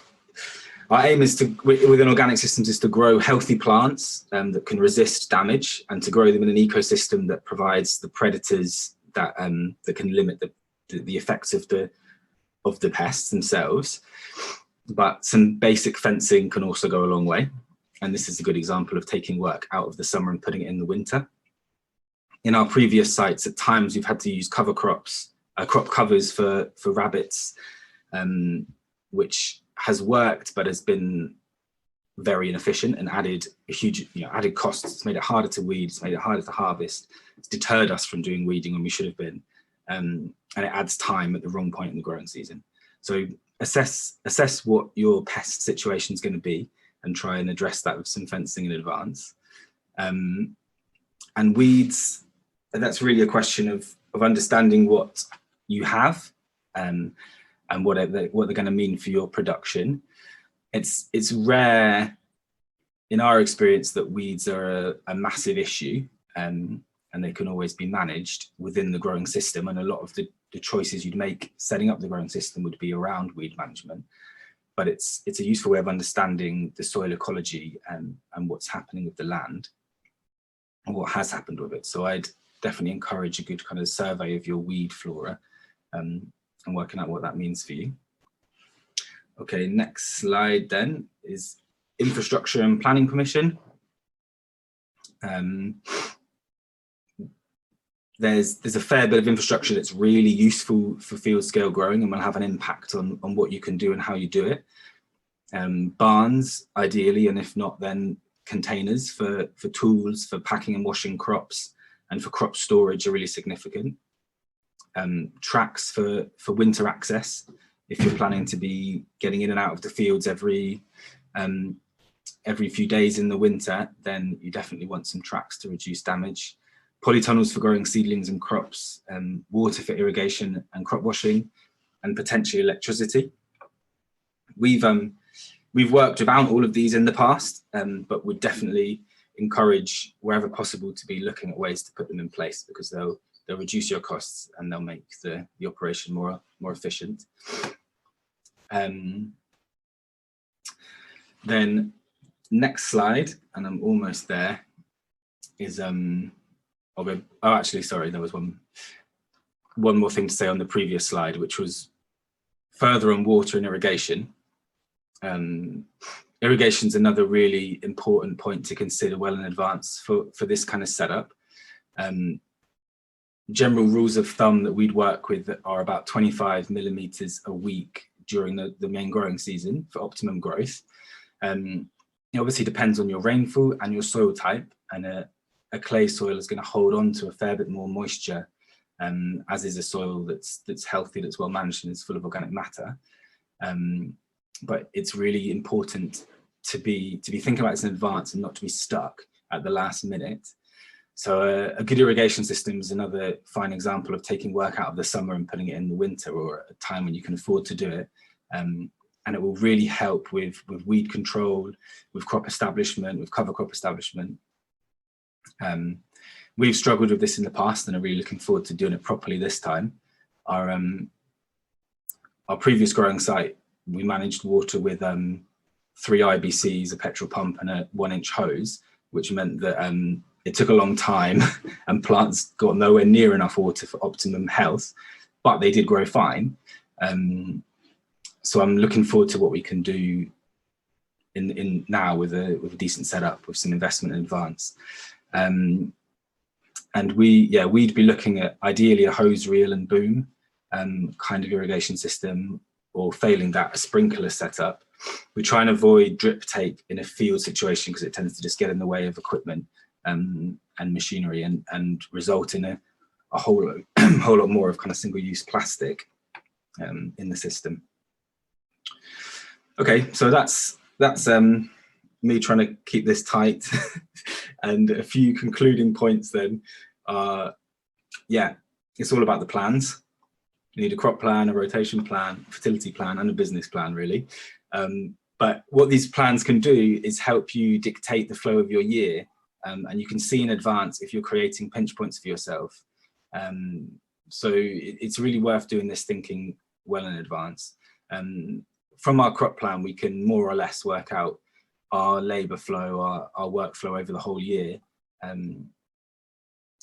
aim is within organic systems is to grow healthy plants that can resist damage, and to grow them in an ecosystem that provides the predators that can limit the effects of the pests themselves. But some basic fencing can also go a long way. And this is a good example of taking work out of the summer and putting it in the winter. In our previous sites, at times we've had to use cover crops, crop covers for rabbits, which has worked, but has been very inefficient and added a huge, added costs. It's made it harder to weed, it's made it harder to harvest. It's deterred us from doing weeding when we should have been. And it adds time at the wrong point in the growing season. So assess what your pest situation is going to be, and try and address that with some fencing in advance. And weeds, that's really a question of understanding what you have and what they're going to mean for your production. It's rare in our experience that weeds are a massive issue, and they can always be managed within the growing system. And a lot of the choices you'd make setting up the growing system would be around weed management. But it's a useful way of understanding the soil ecology and what's happening with the land and what has happened with it. So I'd definitely encourage a good kind of survey of your weed flora and working out what that means for you. Okay, next slide then is infrastructure and planning permission. There's a fair bit of infrastructure that's really useful for field scale growing and will have an impact on what you can do and how you do it. Barns, ideally, and if not, then containers for tools, for packing and washing crops, and for crop storage are really significant. Tracks for winter access. If you're planning to be getting in and out of the fields every few days in the winter, then you definitely want some tracks to reduce damage. Polytunnels for growing seedlings and crops, water for irrigation and crop washing, and potentially electricity. We've worked without all of these in the past, but would definitely encourage wherever possible to be looking at ways to put them in place, because they'll reduce your costs and they'll make the operation more efficient. Then next slide, and I'm almost there, is actually, sorry, there was one more thing to say on the previous slide, which was further on water and irrigation. Irrigation is another really important point to consider well in advance for this kind of setup. General rules of thumb that we'd work with are about 25 millimeters a week during the main growing season for optimum growth. It obviously depends on your rainfall and your soil type, and a clay soil is going to hold on to a fair bit more moisture, as is a soil that's healthy, that's well managed, and is full of organic matter. But it's really important to be thinking about this in advance and not to be stuck at the last minute. So a good irrigation system is another fine example of taking work out of the summer and putting it in the winter, or at a time when you can afford to do it. And it will really help with weed control, with crop establishment, with cover crop establishment. We've struggled with this in the past and are really looking forward to doing it properly this time. Our previous growing site, we managed water with 3 IBCs, a petrol pump, and a 1-inch hose, which meant that it took a long time and plants got nowhere near enough water for optimum health, but they did grow fine. So I'm looking forward to what we can do in now with a decent setup, with some investment in advance. And we'd be looking at ideally a hose reel and boom kind of irrigation system, or failing that, a sprinkler setup. We try and avoid drip take in a field situation because it tends to just get in the way of equipment and machinery, and result in a whole lot more of kind of single-use plastic in the system. Okay, so that's me trying to keep this tight. And a few concluding points then are, it's all about the plans. You need a crop plan, a rotation plan, a fertility plan, and a business plan, really. But what these plans can do is help you dictate the flow of your year, and you can see in advance if you're creating pinch points for yourself. So it's really worth doing this thinking well in advance. From our crop plan, we can more or less work out our labour flow, our workflow over the whole year.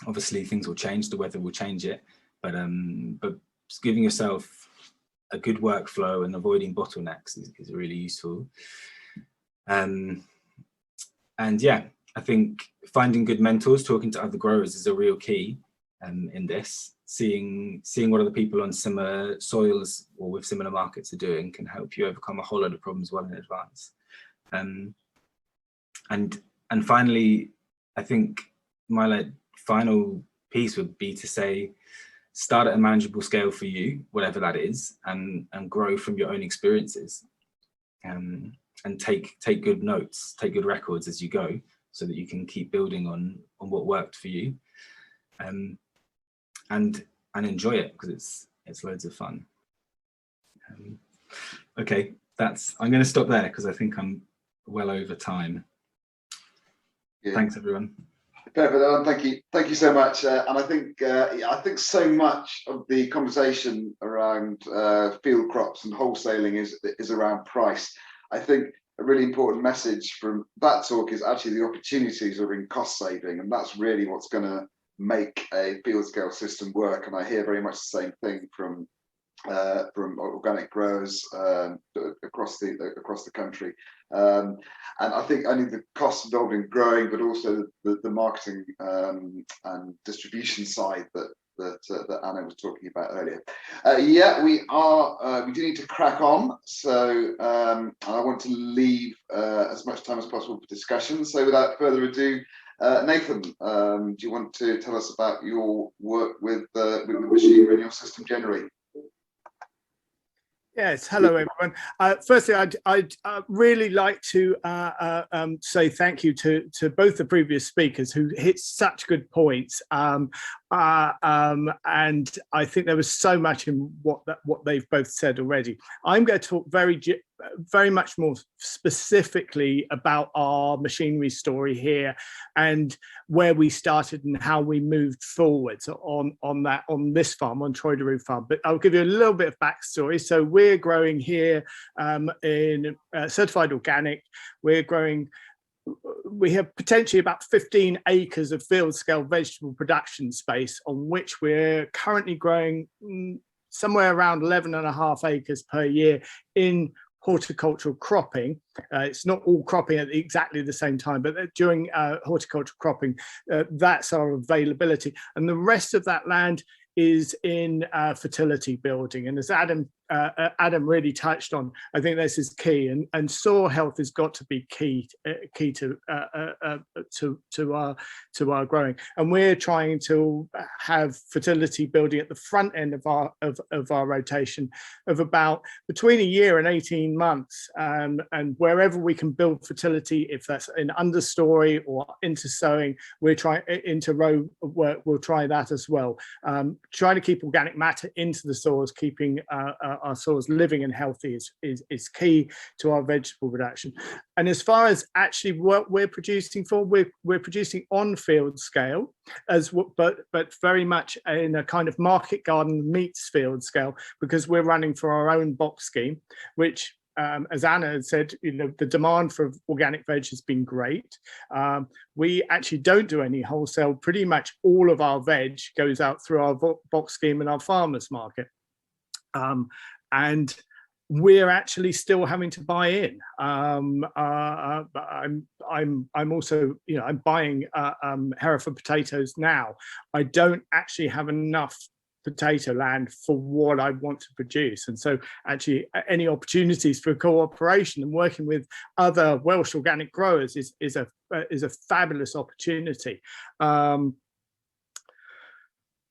Obviously, things will change, the weather will change it, but giving yourself a good workflow and avoiding bottlenecks is really useful. And yeah, I think finding good mentors, talking to other growers is a real key in this. Seeing what other people on similar soils or with similar markets are doing can help you overcome a whole lot of problems well in advance. And finally, I think my final piece would be to say, start at a manageable scale for you, whatever that is, and grow from your own experiences, and take good notes, take good records as you go, so that you can keep building on what worked for you, and enjoy it, because it's loads of fun. Okay, I'm going to stop there because I think I'm well over time. Yeah. Thanks, everyone. Perfect, Alan. Thank you so much. And I think so much of the conversation around field crops and wholesaling is around price. I think a really important message from that talk is actually the opportunities are in cost saving, and that's really what's going to make a field scale system work. And I hear very much the same thing from organic growers across the country, and I think only the costs involved in growing, but also the marketing and distribution side that Anna was talking about earlier. We do need to crack on, so I want to leave as much time as possible for discussion. So without further ado, Nathan, do you want to tell us about your work with machinery and your system generally? Yes, hello everyone. Firstly, I'd really like to say thank you to both the previous speakers who hit such good points, and I think there was so much in what they've both said already. I'm going to talk very much more specifically about our machinery story here and where we started and how we moved forward on this farm, on Troy de Roo farm. But I'll give you a little bit of backstory. So we're growing here in certified organic. We have potentially about 15 acres of field scale vegetable production space, on which we're currently growing somewhere around 11.5 acres per year in horticultural cropping. It's not all cropping at exactly the same time, but during horticultural cropping, that's our availability. And the rest of that land is in fertility building. And as Adam really touched on, I think this is key, and soil health has got to be key to our growing. And we're trying to have fertility building at the front end of our rotation of about between a year and 18 months, and wherever we can build fertility, if that's in understory or into sowing, we're trying into row work, we'll try that as well. Trying to keep organic matter into the soils, keeping our soils living and healthy is key to our vegetable production. And as far as actually what we're producing for, we're producing on field scale, but very much in a kind of market garden meets field scale, because we're running for our own box scheme, which as Anna had said, the demand for organic veg has been great. We actually don't do any wholesale. Pretty much all of our veg goes out through our box scheme and our farmers market. And we're actually still having to buy in. I'm also, I'm buying Hereford potatoes now. I don't actually have enough potato land for what I want to produce, and so actually any opportunities for cooperation and working with other Welsh organic growers is a fabulous opportunity. The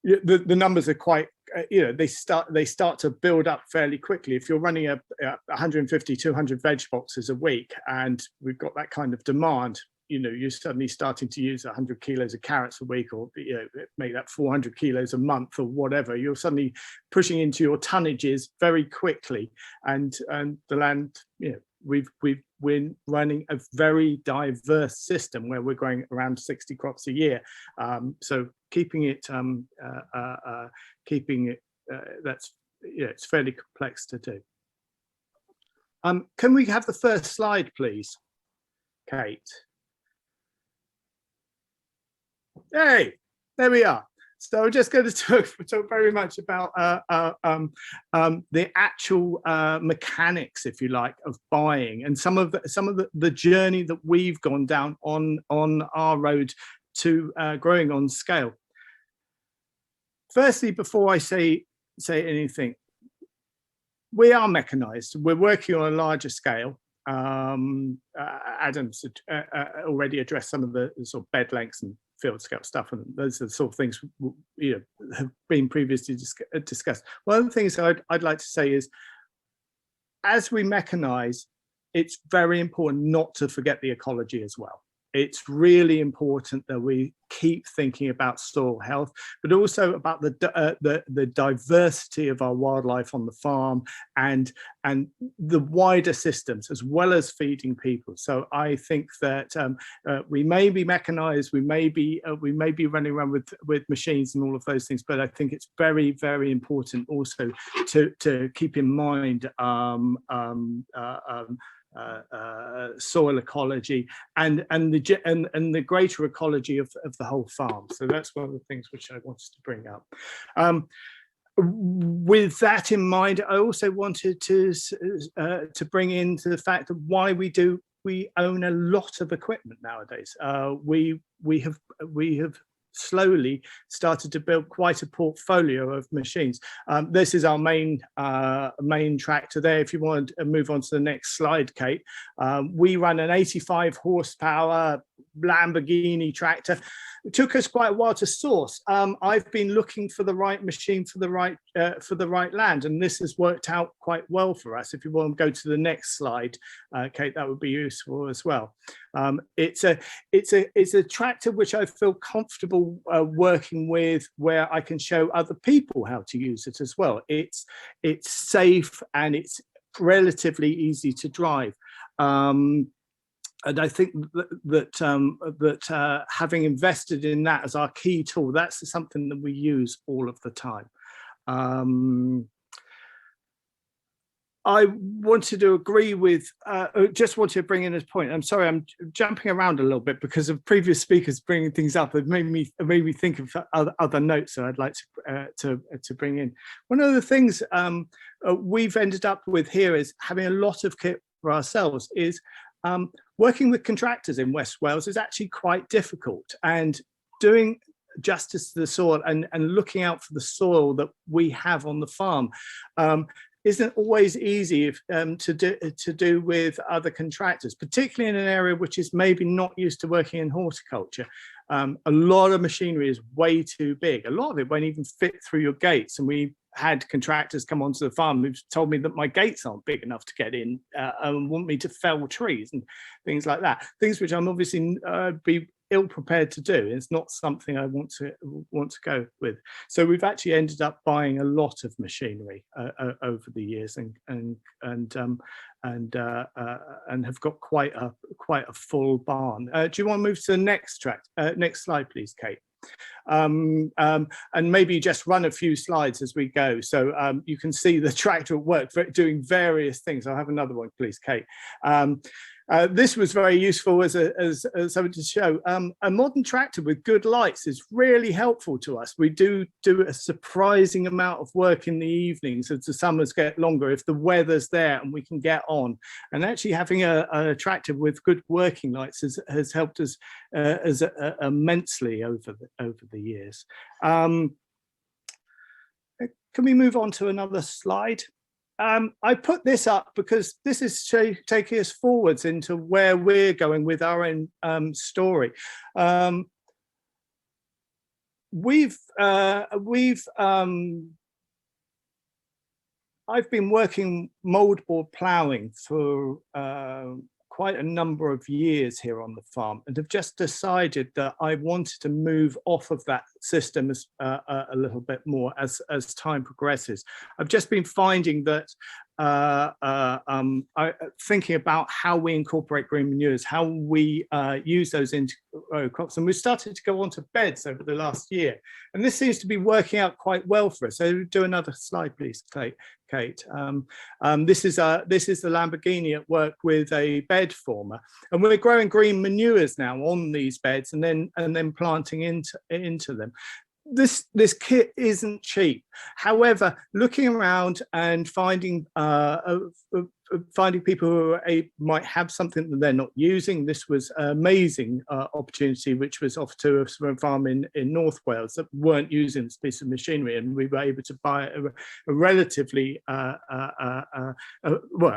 numbers are quite, they start to build up fairly quickly. If you're running 150, 200 veg boxes a week, and we've got that kind of demand, you're suddenly starting to use 100 kilos of carrots a week, or make that 400 kilos a month or whatever. You're suddenly pushing into your tonnages very quickly, and the land, we're running a very diverse system where we're growing around 60 crops a year. So keeping it, that's, it's fairly complex to do. Can we have the first slide, please, Kate? Hey, there we are. So we're just going to talk very much about the actual mechanics, if you like, of buying, and some of the journey that we've gone down on our road to growing on scale. Firstly, before I say anything, we are mechanized. We're working on a larger scale. Adam's already addressed some of the sort of bed lengths and field scale stuff, and those are the sort of things have been previously discussed. One of the things I'd like to say is, as we mechanize, it's very important not to forget the ecology as well. It's really important that we keep thinking about soil health, but also about the diversity of our wildlife on the farm and the wider systems, as well as feeding people. So I think that we may be mechanized, we may be running around with machines and all of those things, but I think it's very, very important also to keep in mind soil ecology and the greater ecology of the whole farm. So that's one of the things which I wanted to bring up. With that in mind, I also wanted to bring into the fact that why we own a lot of equipment nowadays. We have slowly started to build quite a portfolio of machines. This is our main tractor there. If you want to move on to the next slide, Kate, we run an 85 horsepower Lamborghini tractor. It took us quite a while to source. I've been looking for the right machine for the right land, and this has worked out quite well for us. If you want to go to the next slide, Kate, that would be useful as well. It's a tractor which I feel comfortable working with, where I can show other people how to use it as well. It's safe and it's relatively easy to drive. And I think that having invested in that as our key tool, that's something that we use all of the time. I wanted to agree with, just wanted to bring in this point. I'm sorry, I'm jumping around a little bit because of previous speakers bringing things up. It made me think of other notes that I'd like to bring in. One of the things we've ended up with here is having a lot of kit for ourselves. Is working with contractors in West Wales is actually quite difficult, and doing justice to the soil and looking out for the soil that we have on the farm isn't always easy to do with other contractors, particularly in an area which is maybe not used to working in horticulture. A lot of machinery is way too big. A lot of it won't even fit through your gates, and we had contractors come onto the farm who've told me that my gates aren't big enough to get in and want me to fell trees and things like that. Things which I'm obviously be ill prepared to do. It's not something I want to go with. So we've actually ended up buying a lot of machinery over the years and have got quite a full barn. Do you want to move to the next slide, please, Kate? And maybe just run a few slides as we go. So you can see the tractor at work doing various things. I'll have another one, please, Kate. This was very useful as something to show. A modern tractor with good lights is really helpful to us. We do a surprising amount of work in the evenings as the summers get longer, if the weather's there and we can get on. And actually having a tractor with good working lights has helped us immensely over the years. Can we move on to another slide? I put this up because this is taking us forwards into where we're going with our own story. I've been working moldboard ploughing for quite a number of years here on the farm, and have just decided that I wanted to move off of that system a little bit more as time progresses. I've just been finding that thinking about how we incorporate green manures, how we use those into crops, and we've started to go onto beds over the last year, and this seems to be working out quite well for us. So do another slide, please, Kate. This is the Lamborghini at work with a bed former, and we're growing green manures now on these beds and then planting into them. This kit isn't cheap. However, looking around and finding people who might have something that they're not using, this was an amazing opportunity which was offered to us from a farm in North Wales that weren't using this piece of machinery, and we were able to buy it at a relatively a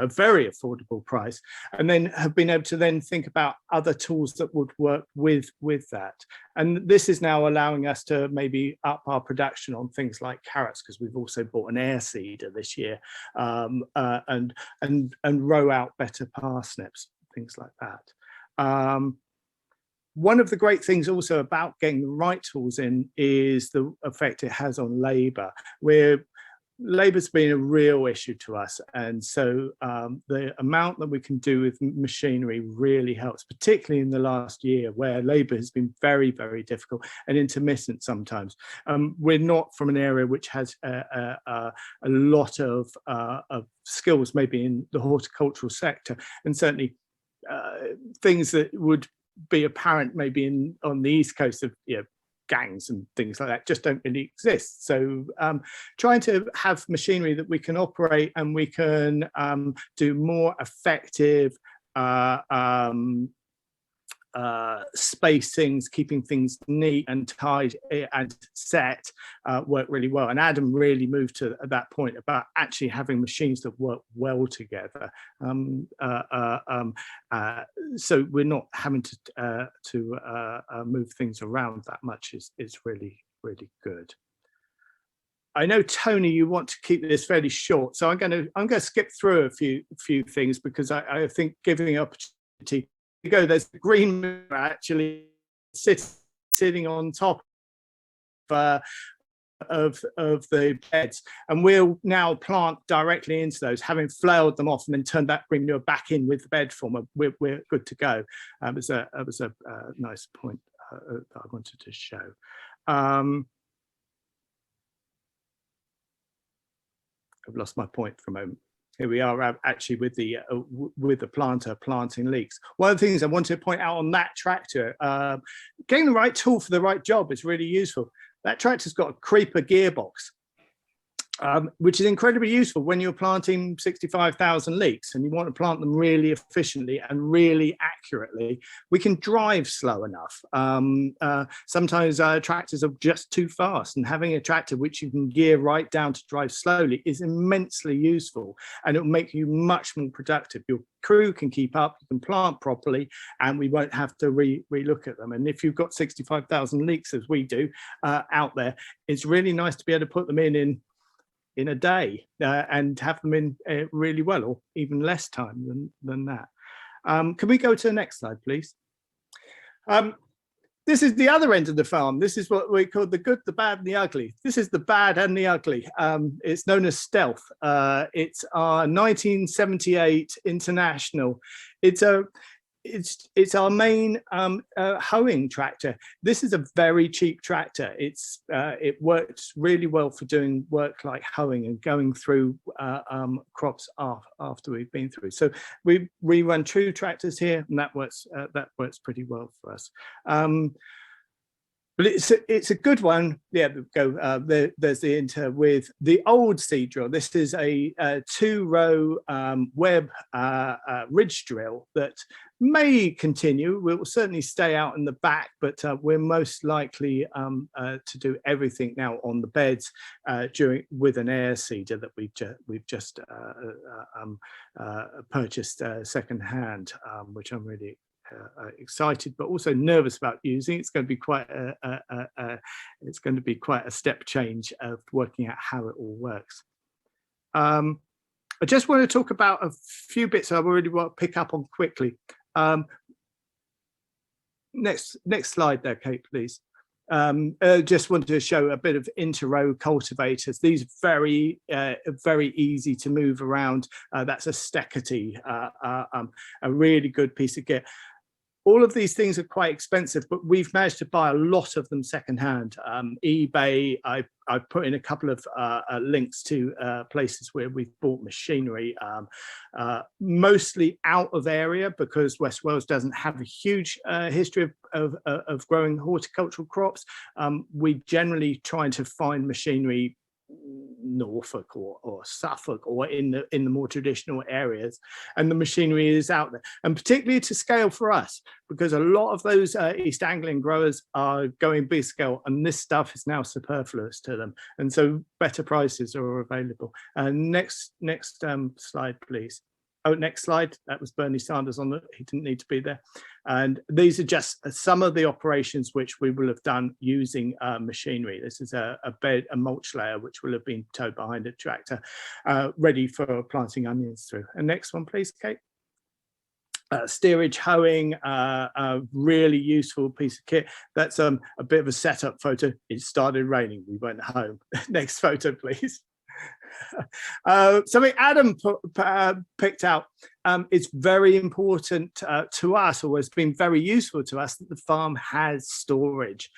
very affordable price, and then have been able to then think about other tools that would work with that. And this is now allowing us to maybe up our production on things like carrots, because we've also bought an air seeder this year, and row out better parsnips, things like that. One of the great things also about getting the right tools in is the effect it has on labour. Labour's been a real issue to us, and so the amount that we can do with machinery really helps, particularly in the last year where labour has been very, very difficult and intermittent sometimes. We're not from an area which has a lot of skills, maybe in the horticultural sector, and certainly things that would be apparent maybe on the east coast of gangs and things like that just don't really exist. So trying to have machinery that we can operate and we can do more effective spacings, keeping things neat and tight and set, work really well. And Adam really moved to that point about actually having machines that work well together. So we're not having to move things around that much is really, really good. I know, Tony, you want to keep this fairly short, so I'm going to skip through a few things, because I think giving the opportunity to go, there's the green manure actually sitting on top of the beds, and we'll now plant directly into those, having flailed them off and then turned that green manure back in with the bed former. We're good to go. It was a nice point that I wanted to show. I've lost my point for a moment. Here we are actually with the planter planting leeks. One of the things I wanted to point out on that tractor, getting the right tool for the right job is really useful. That tractor's got a creeper gearbox, which is incredibly useful when you're planting 65,000 leeks and you want to plant them really efficiently and really accurately. We can drive slow enough. Sometimes tractors are just too fast, and having a tractor which you can gear right down to drive slowly is immensely useful, and it will make you much more productive. Your crew can keep up, you can plant properly, and we won't have to re-look at them. And if you've got 65,000 leeks, as we do out there, it's really nice to be able to put them in a day and have them in really well, or even less time than that. Can we go to the next slide, please? This is the other end of the farm. This is what we call the good, the bad, and the ugly. This is the bad and the ugly. It's known as Stealth. It's our 1978 International. it's our main hoeing tractor. This is a very cheap tractor. It works really well for doing work like hoeing and going through crops after we've been through. So we run true tractors here, and that works pretty well for us. But it's a good one. Yeah, go. There's the Inter with the old seed drill. This is a 2-row web ridge drill that may continue. We'll certainly stay out in the back, but we're most likely to do everything now on the beds with an air seeder that we've just purchased second hand, which I'm really excited but also nervous about using. It's going to be quite a step change of working out how it all works. I just want to talk about a few bits I really want to pick up on quickly. Next slide there, Kate, please. Just wanted to show a bit of inter-row cultivators. These are very easy to move around. That's a Steckity, a really good piece of gear. All of these things are quite expensive, but we've managed to buy a lot of them secondhand. eBay, I've put in a couple of links to places where we've bought machinery, mostly out of area because West Wales doesn't have a huge history of growing horticultural crops. We generally try to find machinery Norfolk or Suffolk or in the more traditional areas, and the machinery is out there, and particularly to scale for us because a lot of those East Anglian growers are going big scale, and this stuff is now superfluous to them, and so better prices are available. Next slide, please. Oh, next slide. That was Bernie Sanders on it. He didn't need to be there. And these are just some of the operations which we will have done using machinery. This is a bed, a mulch layer, which will have been towed behind a tractor, ready for planting onions through. And next one, please, Kate. Steerage hoeing, a really useful piece of kit. That's a bit of a setup photo. It started raining. We went home. Next photo, please. Something Adam picked out. It's very important to us, or it's been very useful to us, that the farm has storage.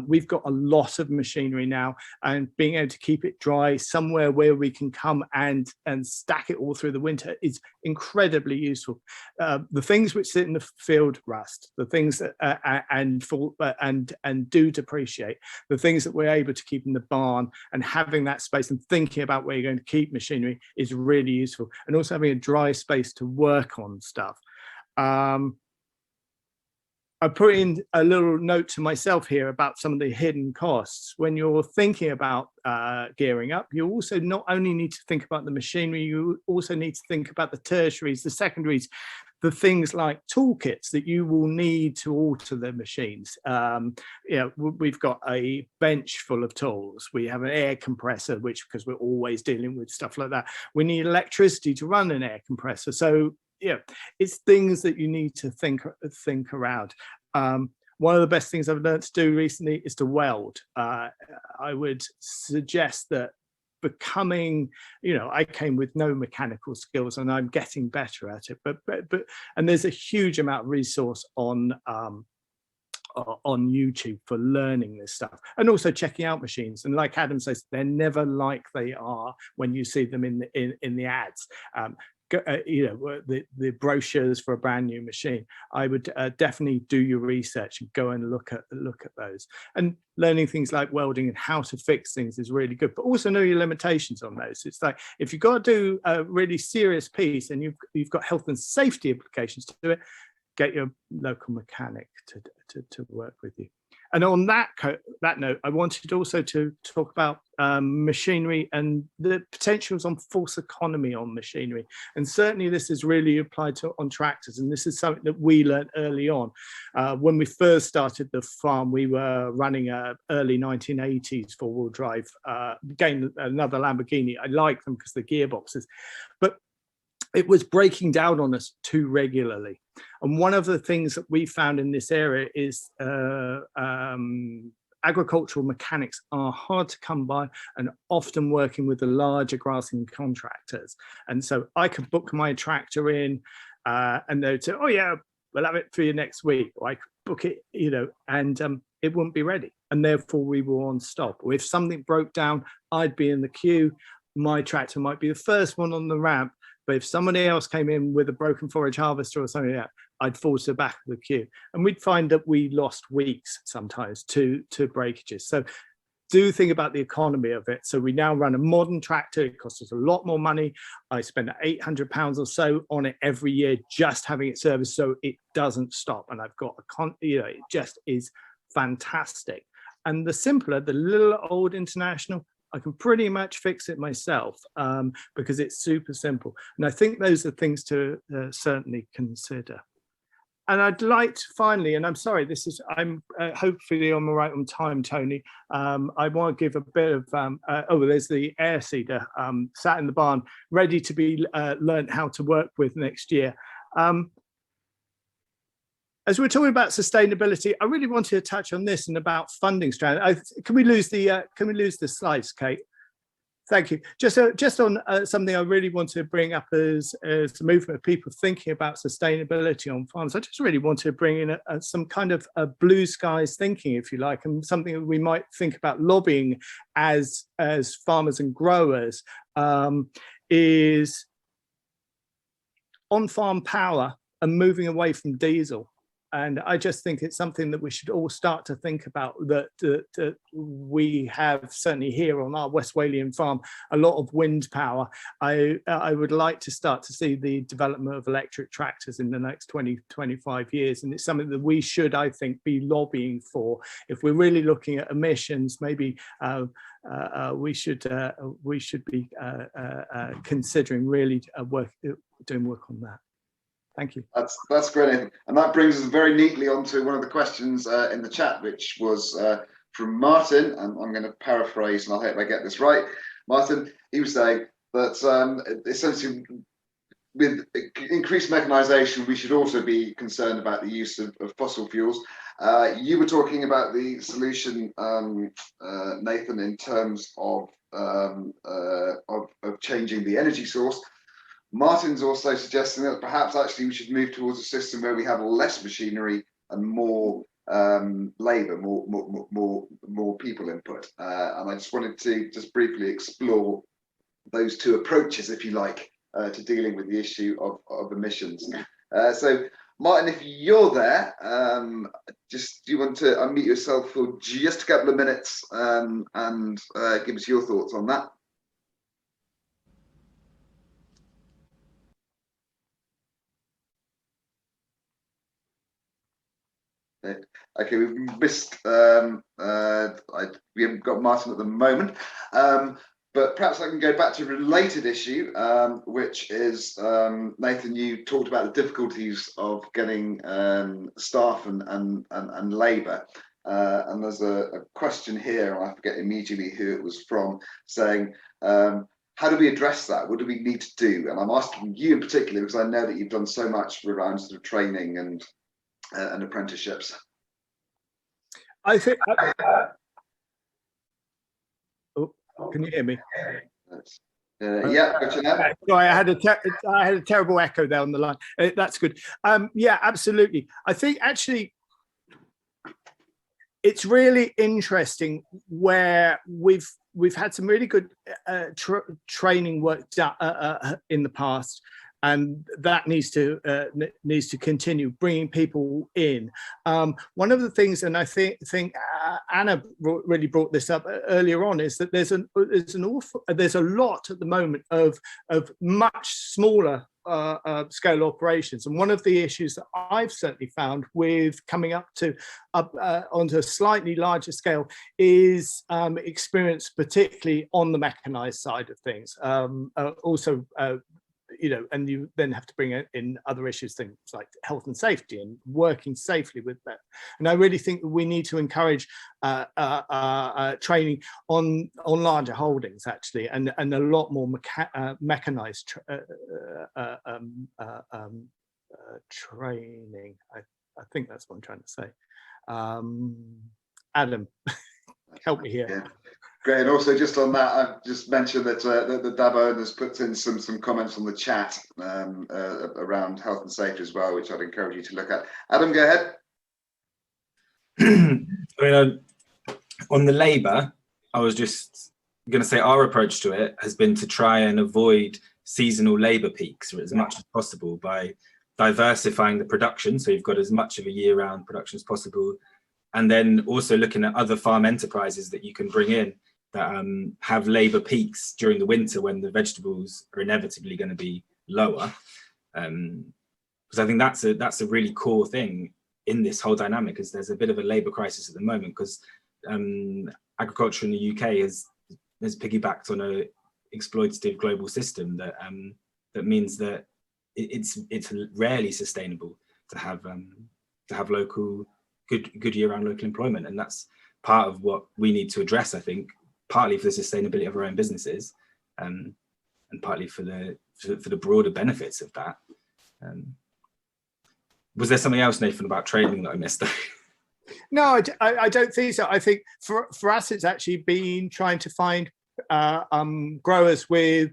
We've got a lot of machinery now, and being able to keep it dry somewhere where we can come and stack it all through the winter is incredibly useful. The things which sit in the field rust, the things that and do depreciate, the things that we're able to keep in the barn, and having that space and thinking about where you're going to keep machinery is really useful, and also having a dry space to work on stuff. I put in a little note to myself here about some of the hidden costs. When you're thinking about gearing up, you also not only need to think about the machinery, you also need to think about the tertiaries, the secondaries, the things like toolkits that you will need to alter the machines. We've got a bench full of tools. We have an air compressor, which, because we're always dealing with stuff like that, we need electricity to run an air compressor. So yeah, it's things that you need to think around. One of the best things I've learned to do recently is to weld. I would suggest that becoming, I came with no mechanical skills, and I'm getting better at it. But there's a huge amount of resource on YouTube for learning this stuff, and also checking out machines. And like Adam says, they're never like they are when you see them in the ads. The brochures for a brand new machine. I would definitely do your research and go and look at those. And learning things like welding and how to fix things is really good, but also know your limitations on those. It's like, if you've got to do a really serious piece and you've got health and safety implications to do it, get your local mechanic to work with you. And on that note, I wanted also to talk about machinery and the potentials on false economy on machinery. And certainly this is really applied on tractors. And this is something that we learned early on. When we first started the farm, we were running a early 1980s four-wheel drive, again, another Lamborghini. I like them because the gearboxes, but it was breaking down on us too regularly. And one of the things that we found in this area is agricultural mechanics are hard to come by, and often working with the larger grassing contractors. And so I could book my tractor in and they'd say, oh yeah, we'll have it for you next week, or I could book it, you know, and it wouldn't be ready, and therefore we were on stop. Or if something broke down, I'd be in the queue. My tractor might be the first one on the ramp, but if somebody else came in with a broken forage harvester or something like that, I'd fall to the back of the queue, and we'd find that we lost weeks sometimes to breakages. So do think about the economy of it. So we now run a modern tractor. It costs us a lot more money. I spend £800 or so on it every year, just having it serviced, so it doesn't stop. And I've got you know, it just is fantastic. And the simpler, the little old International, I can pretty much fix it myself, because it's super simple. And I think those are things to certainly consider. And I'd like to finally, and I'm sorry, this is, I'm hopefully I'm all right on time, Tony. I want to give a bit of, oh, there's the air seeder sat in the barn, ready to be learned how to work with next year. As we're talking about sustainability, I really wanted to touch on this and about funding strategy. Can we lose the slides, Kate? Thank you. Just on something I really want to bring up as a movement of people thinking about sustainability on farms. I just really want to bring in some kind of blue skies thinking, if you like, and something that we might think about lobbying as farmers and growers, is on-farm power and moving away from diesel. And I just think it's something that we should all start to think about, that we have certainly here on our West Walian farm a lot of wind power. I would like to start to see the development of electric tractors in the next 20-25 years, and it's something that we should, I think, be lobbying for. If we're really looking at emissions, maybe we should be considering really doing work on that. Thank you. That's great, and that brings us very neatly onto one of the questions in the chat, which was from Martin, and I'm going to paraphrase, and I hope I get this right. Martin, he was saying that essentially, with increased mechanisation, we should also be concerned about the use of fossil fuels. You were talking about the solution, Nathan, in terms of changing the energy source. Martin's also suggesting that perhaps actually we should move towards a system where we have less machinery and more labour, more people input. And I just wanted to briefly explore those two approaches, if you like, to dealing with the issue of emissions. So, Martin, if you're there, do you want to unmute yourself for just a couple of minutes and give us your thoughts on that? Okay, we've missed, we haven't got Martin at the moment, but perhaps I can go back to a related issue, which is, Nathan, you talked about the difficulties of getting staff and labour, and there's a question here, and I forget immediately who it was from, saying, how do we address that? What do we need to do? And I'm asking you in particular because I know that you've done so much around sort of training and apprenticeships. I think. Oh, can you hear me? Yeah, got you now. Sorry, I had a terrible echo there on the line. That's good. Yeah, absolutely. I think actually it's really interesting where we've had some really good training work done in the past. And that needs to continue, bringing people in. One of the things, and I think Anna really brought this up earlier on, is that there's a lot at the moment of much smaller scale operations, and one of the issues that I've certainly found with coming up onto a slightly larger scale is experience, particularly on the mechanized side of things. Also. You know, and you then have to bring in other issues, things like health and safety and working safely with that. And I really think that we need to encourage training on larger holdings, actually, and a lot more mechanized training. I think that's what I'm trying to say. Adam, help me here. Great, and also just on that, I've just mentioned that the DAB owners put in some comments on the chat around health and safety as well, which I'd encourage you to look at. Adam, go ahead. I mean, on the labour, I was just going to say our approach to it has been to try and avoid seasonal labour peaks as much as possible by diversifying the production, so you've got as much of a year-round production as possible, and then also looking at other farm enterprises that you can bring in that have labour peaks during the winter when the vegetables are inevitably going to be lower. Because I think that's a really core thing in this whole dynamic, is there's a bit of a labour crisis at the moment, because agriculture in the UK has piggybacked on a exploitative global system that that means that it's rarely sustainable to have local good year-round local employment, and that's part of what we need to address, I think, partly for the sustainability of our own businesses, and partly for the broader benefits of that. Was there something else, Nathan, about training that I missed? No, I don't think so. I think for us, it's actually been trying to find growers with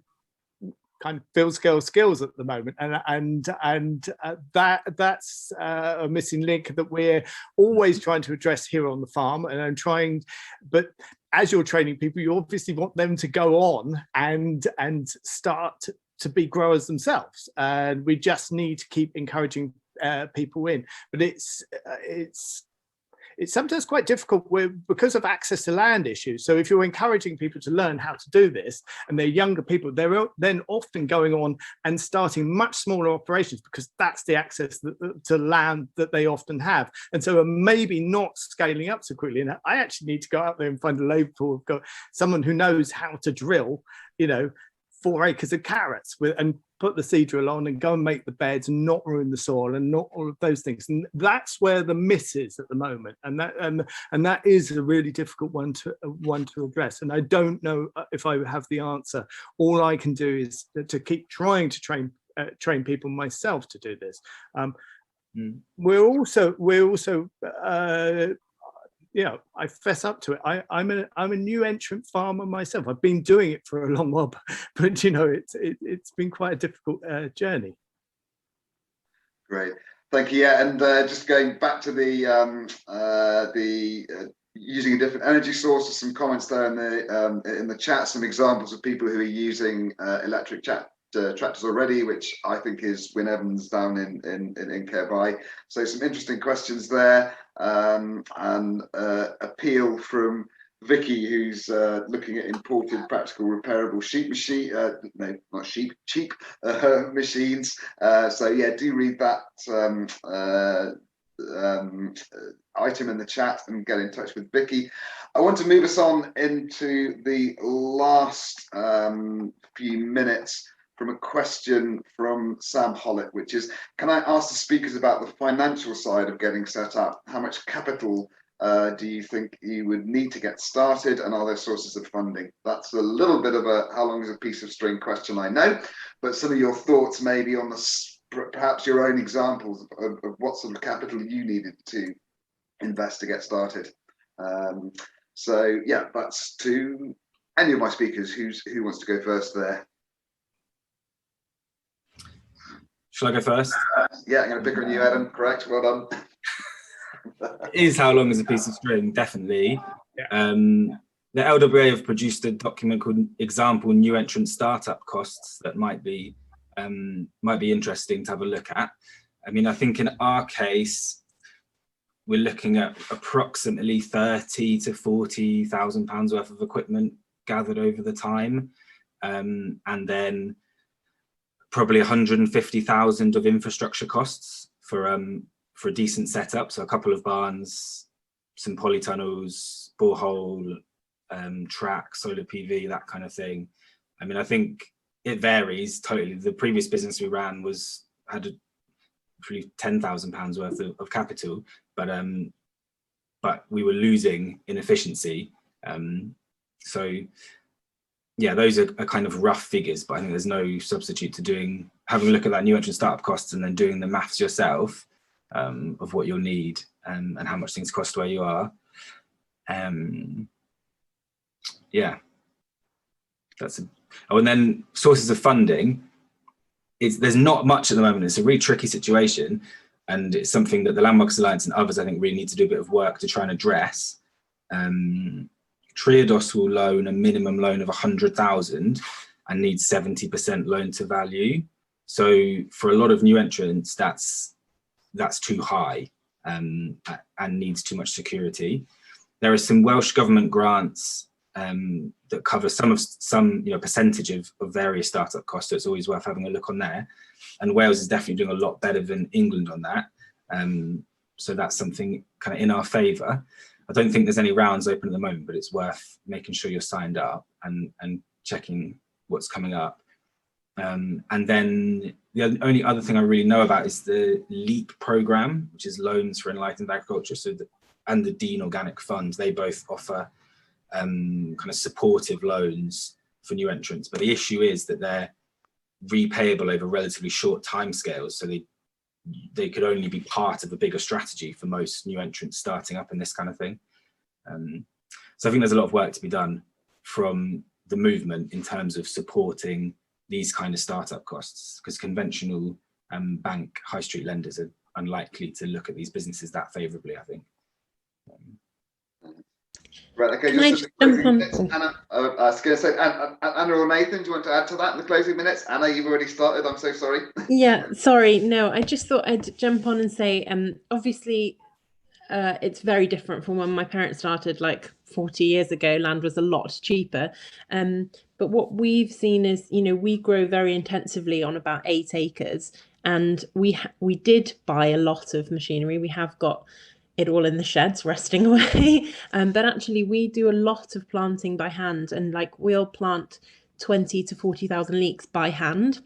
kind of field scale skills at the moment, and that's a missing link that we're always trying to address here on the farm. And I'm trying, but as you're training people, you obviously want them to go on and start to be growers themselves, and we just need to keep encouraging people in. But it's sometimes quite difficult because of access to land issues. So if you're encouraging people to learn how to do this, and they're younger people, they're then often going on and starting much smaller operations because that's the access to land that they often have. And so maybe not scaling up so quickly. And I actually need to go out there and find a labour pool. I've got someone who knows how to drill, 4 acres of carrots and put the seed drill on and go and make the beds and not ruin the soil and not all of those things. And that's where the miss is at the moment. And that is a really difficult one to address. And I don't know if I have the answer. All I can do is to keep trying to train people myself to do this. We're also I fess up to it. I'm a new entrant farmer myself. I've been doing it for a long while, but it's been quite a difficult journey. Great, thank you. Yeah, and just going back to the using a different energy source, some comments there in the chat, some examples of people who are using electric tractors already, which I think is Wyn Evans down in Caerby. So some interesting questions there, and appeal from Vicky, who's looking at imported practical repairable cheap machines. So yeah, do read that item in the chat and get in touch with Vicky. I want to move us on into the last few minutes from a question from Sam Hollett, which is, can I ask the speakers about the financial side of getting set up? How much capital do you think you would need to get started, and are there sources of funding? That's a little bit of a how long is a piece of string question, I know, but some of your thoughts maybe on perhaps your own examples of what sort of capital you needed to invest to get started. So yeah, that's to any of my speakers. Who wants to go first there? Shall I go first? Yeah, I'm going to pick on you, Adam. Correct. Well done. It is how long is a piece of string, definitely. Yeah. The LWA have produced a document called Example New Entrant Startup Costs that might be interesting to have a look at. I mean, I think in our case, we're looking at approximately 30 to 40,000 pounds worth of equipment gathered over the time, and then probably 150,000 of infrastructure costs for a decent setup. So a couple of barns, some polytunnels, borehole, track, solar PV, that kind of thing. I mean, I think it varies totally. The previous business we ran had probably 10,000 pounds worth of capital, but we were losing in efficiency. So yeah, those are kind of rough figures, but I think there's no substitute to having a look at that new entrant startup costs and then doing the maths yourself of what you'll need and how much things cost where you are. Yeah, and then sources of funding. There's not much at the moment. It's a really tricky situation, and it's something that the Landmarks Alliance and others, I think, really need to do a bit of work to try and address. Triodos will loan a minimum loan of 100,000 and needs 70% loan to value. So for a lot of new entrants, that's too high, and needs too much security. There are some Welsh government grants that cover some percentage of various startup costs, so it's always worth having a look on there. And Wales is definitely doing a lot better than England on that. So that's something kind of in our favour. I don't think there's any rounds open at the moment, but it's worth making sure you're signed up and checking what's coming up. And then the only other thing I really know about is the LEAP programme, which is Loans for Enlightened Agriculture, and the Dean Organic Fund. They both offer kind of supportive loans for new entrants, but the issue is that they're repayable over relatively short timescales, so they could only be part of a bigger strategy for most new entrants starting up in this kind of thing. So I think there's a lot of work to be done from the movement in terms of supporting these kind of startup costs, because conventional bank high street lenders are unlikely to look at these businesses that favourably, I think. Right, okay, just in the closing minutes, Anna, I was going to say, Anna or Nathan, do you want to add to that in the closing minutes? Anna, you've already started, I'm so sorry. Yeah, sorry, no, I just thought I'd jump on and say, obviously, it's very different from when my parents started like 40 years ago. Land was a lot cheaper. But what we've seen is, we grow very intensively on about 8 acres, and we did buy a lot of machinery. We have got it all in the sheds rusting away. But actually we do a lot of planting by hand, and like we'll plant 20 to 40,000 leeks by hand.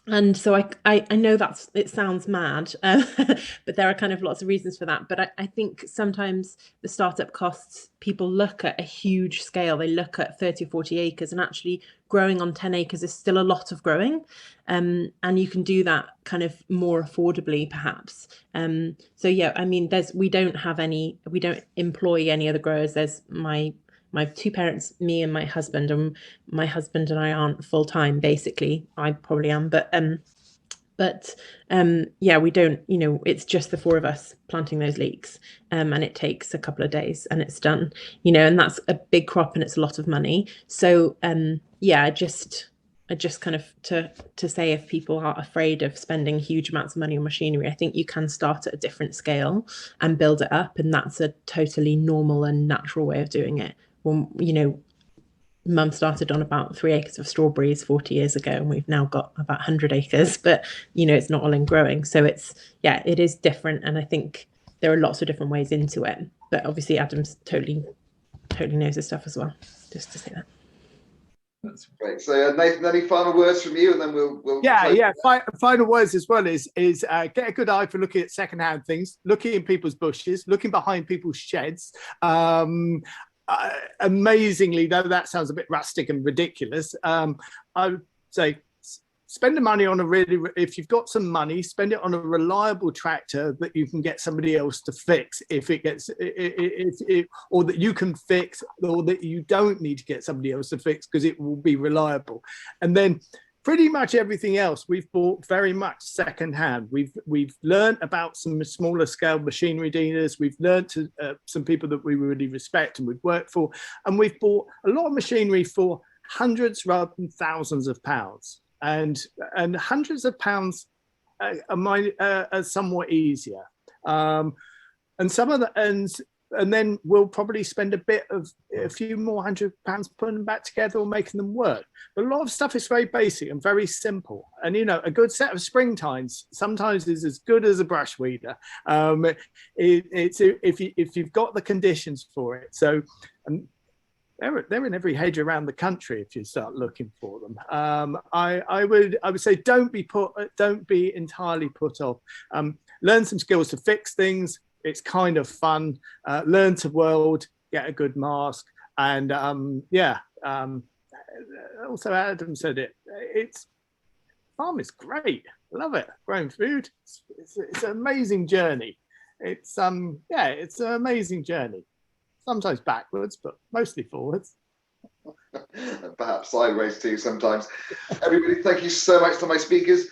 And so I know it sounds mad, but there are kind of lots of reasons for that. But I think sometimes the startup costs, people look at a huge scale, they look at 30 or 40 acres, and actually growing on 10 acres is still a lot of growing. And you can do that kind of more affordably, perhaps. So yeah, I mean, we don't employ any other growers. There's my 2 parents, me and my husband and I aren't full time. Basically, I probably am, but yeah, we don't. It's just the 4 of us planting those leeks, and it takes a couple of days, and it's done. And that's a big crop, and it's a lot of money. So yeah, I just kind of to say, if people are afraid of spending huge amounts of money on machinery, I think you can start at a different scale and build it up, and that's a totally normal and natural way of doing it. Well, Mum started on about 3 acres of strawberries 40 years ago, and we've now got about 100 acres, but it's not all in growing. So it is different, and I think there are lots of different ways into it. But obviously Adam's totally knows his stuff as well, just to say that. That's great. So Nathan, any final words from you, and then we'll final words as well is get a good eye for looking at secondhand things, looking in people's bushes, looking behind people's sheds. Amazingly, though that sounds a bit rustic and ridiculous, I would say spend the money on if you've got some money, spend it on a reliable tractor that you can get somebody else to fix or that you can fix, or that you don't need to get somebody else to fix, because it will be reliable. And then pretty much everything else we've bought very much secondhand. We've learned about some smaller scale machinery dealers. We've learned to some people that we really respect and we've worked for, and we've bought a lot of machinery for hundreds rather than thousands of pounds. And hundreds of pounds are somewhat easier. And some of and then we'll probably spend a few more £100 putting them back together or making them work. But a lot of stuff is very basic and very simple. And a good set of spring tines sometimes is as good as a brush weeder. If you've got the conditions for it. So they're in every hedge around the country if you start looking for them. I would say don't be entirely put off. Learn some skills to fix things. It's kind of fun. Learn to weld, get a good mask, and also Adam said farm is great. Love it. Growing food. It's an amazing journey. It's an amazing journey. Sometimes backwards, but mostly forwards. Perhaps sideways too sometimes. Everybody, thank you so much to my speakers.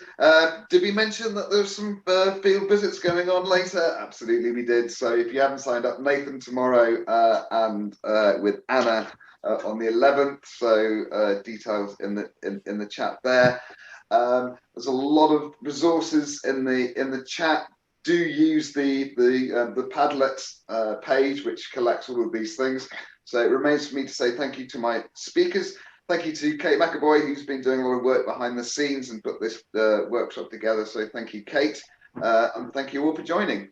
Did we mention that there's some field visits going on later? Absolutely, we did. So if you haven't signed up, Nathan tomorrow and with Anna on the 11th. So details in the chat there. There's a lot of resources in the chat. Do use the Padlet page, which collects all of these things. So it remains for me to say thank you to my speakers. Thank you to Kate McAvoy, who's been doing a lot of work behind the scenes and put this workshop together. So thank you, Kate, and thank you all for joining.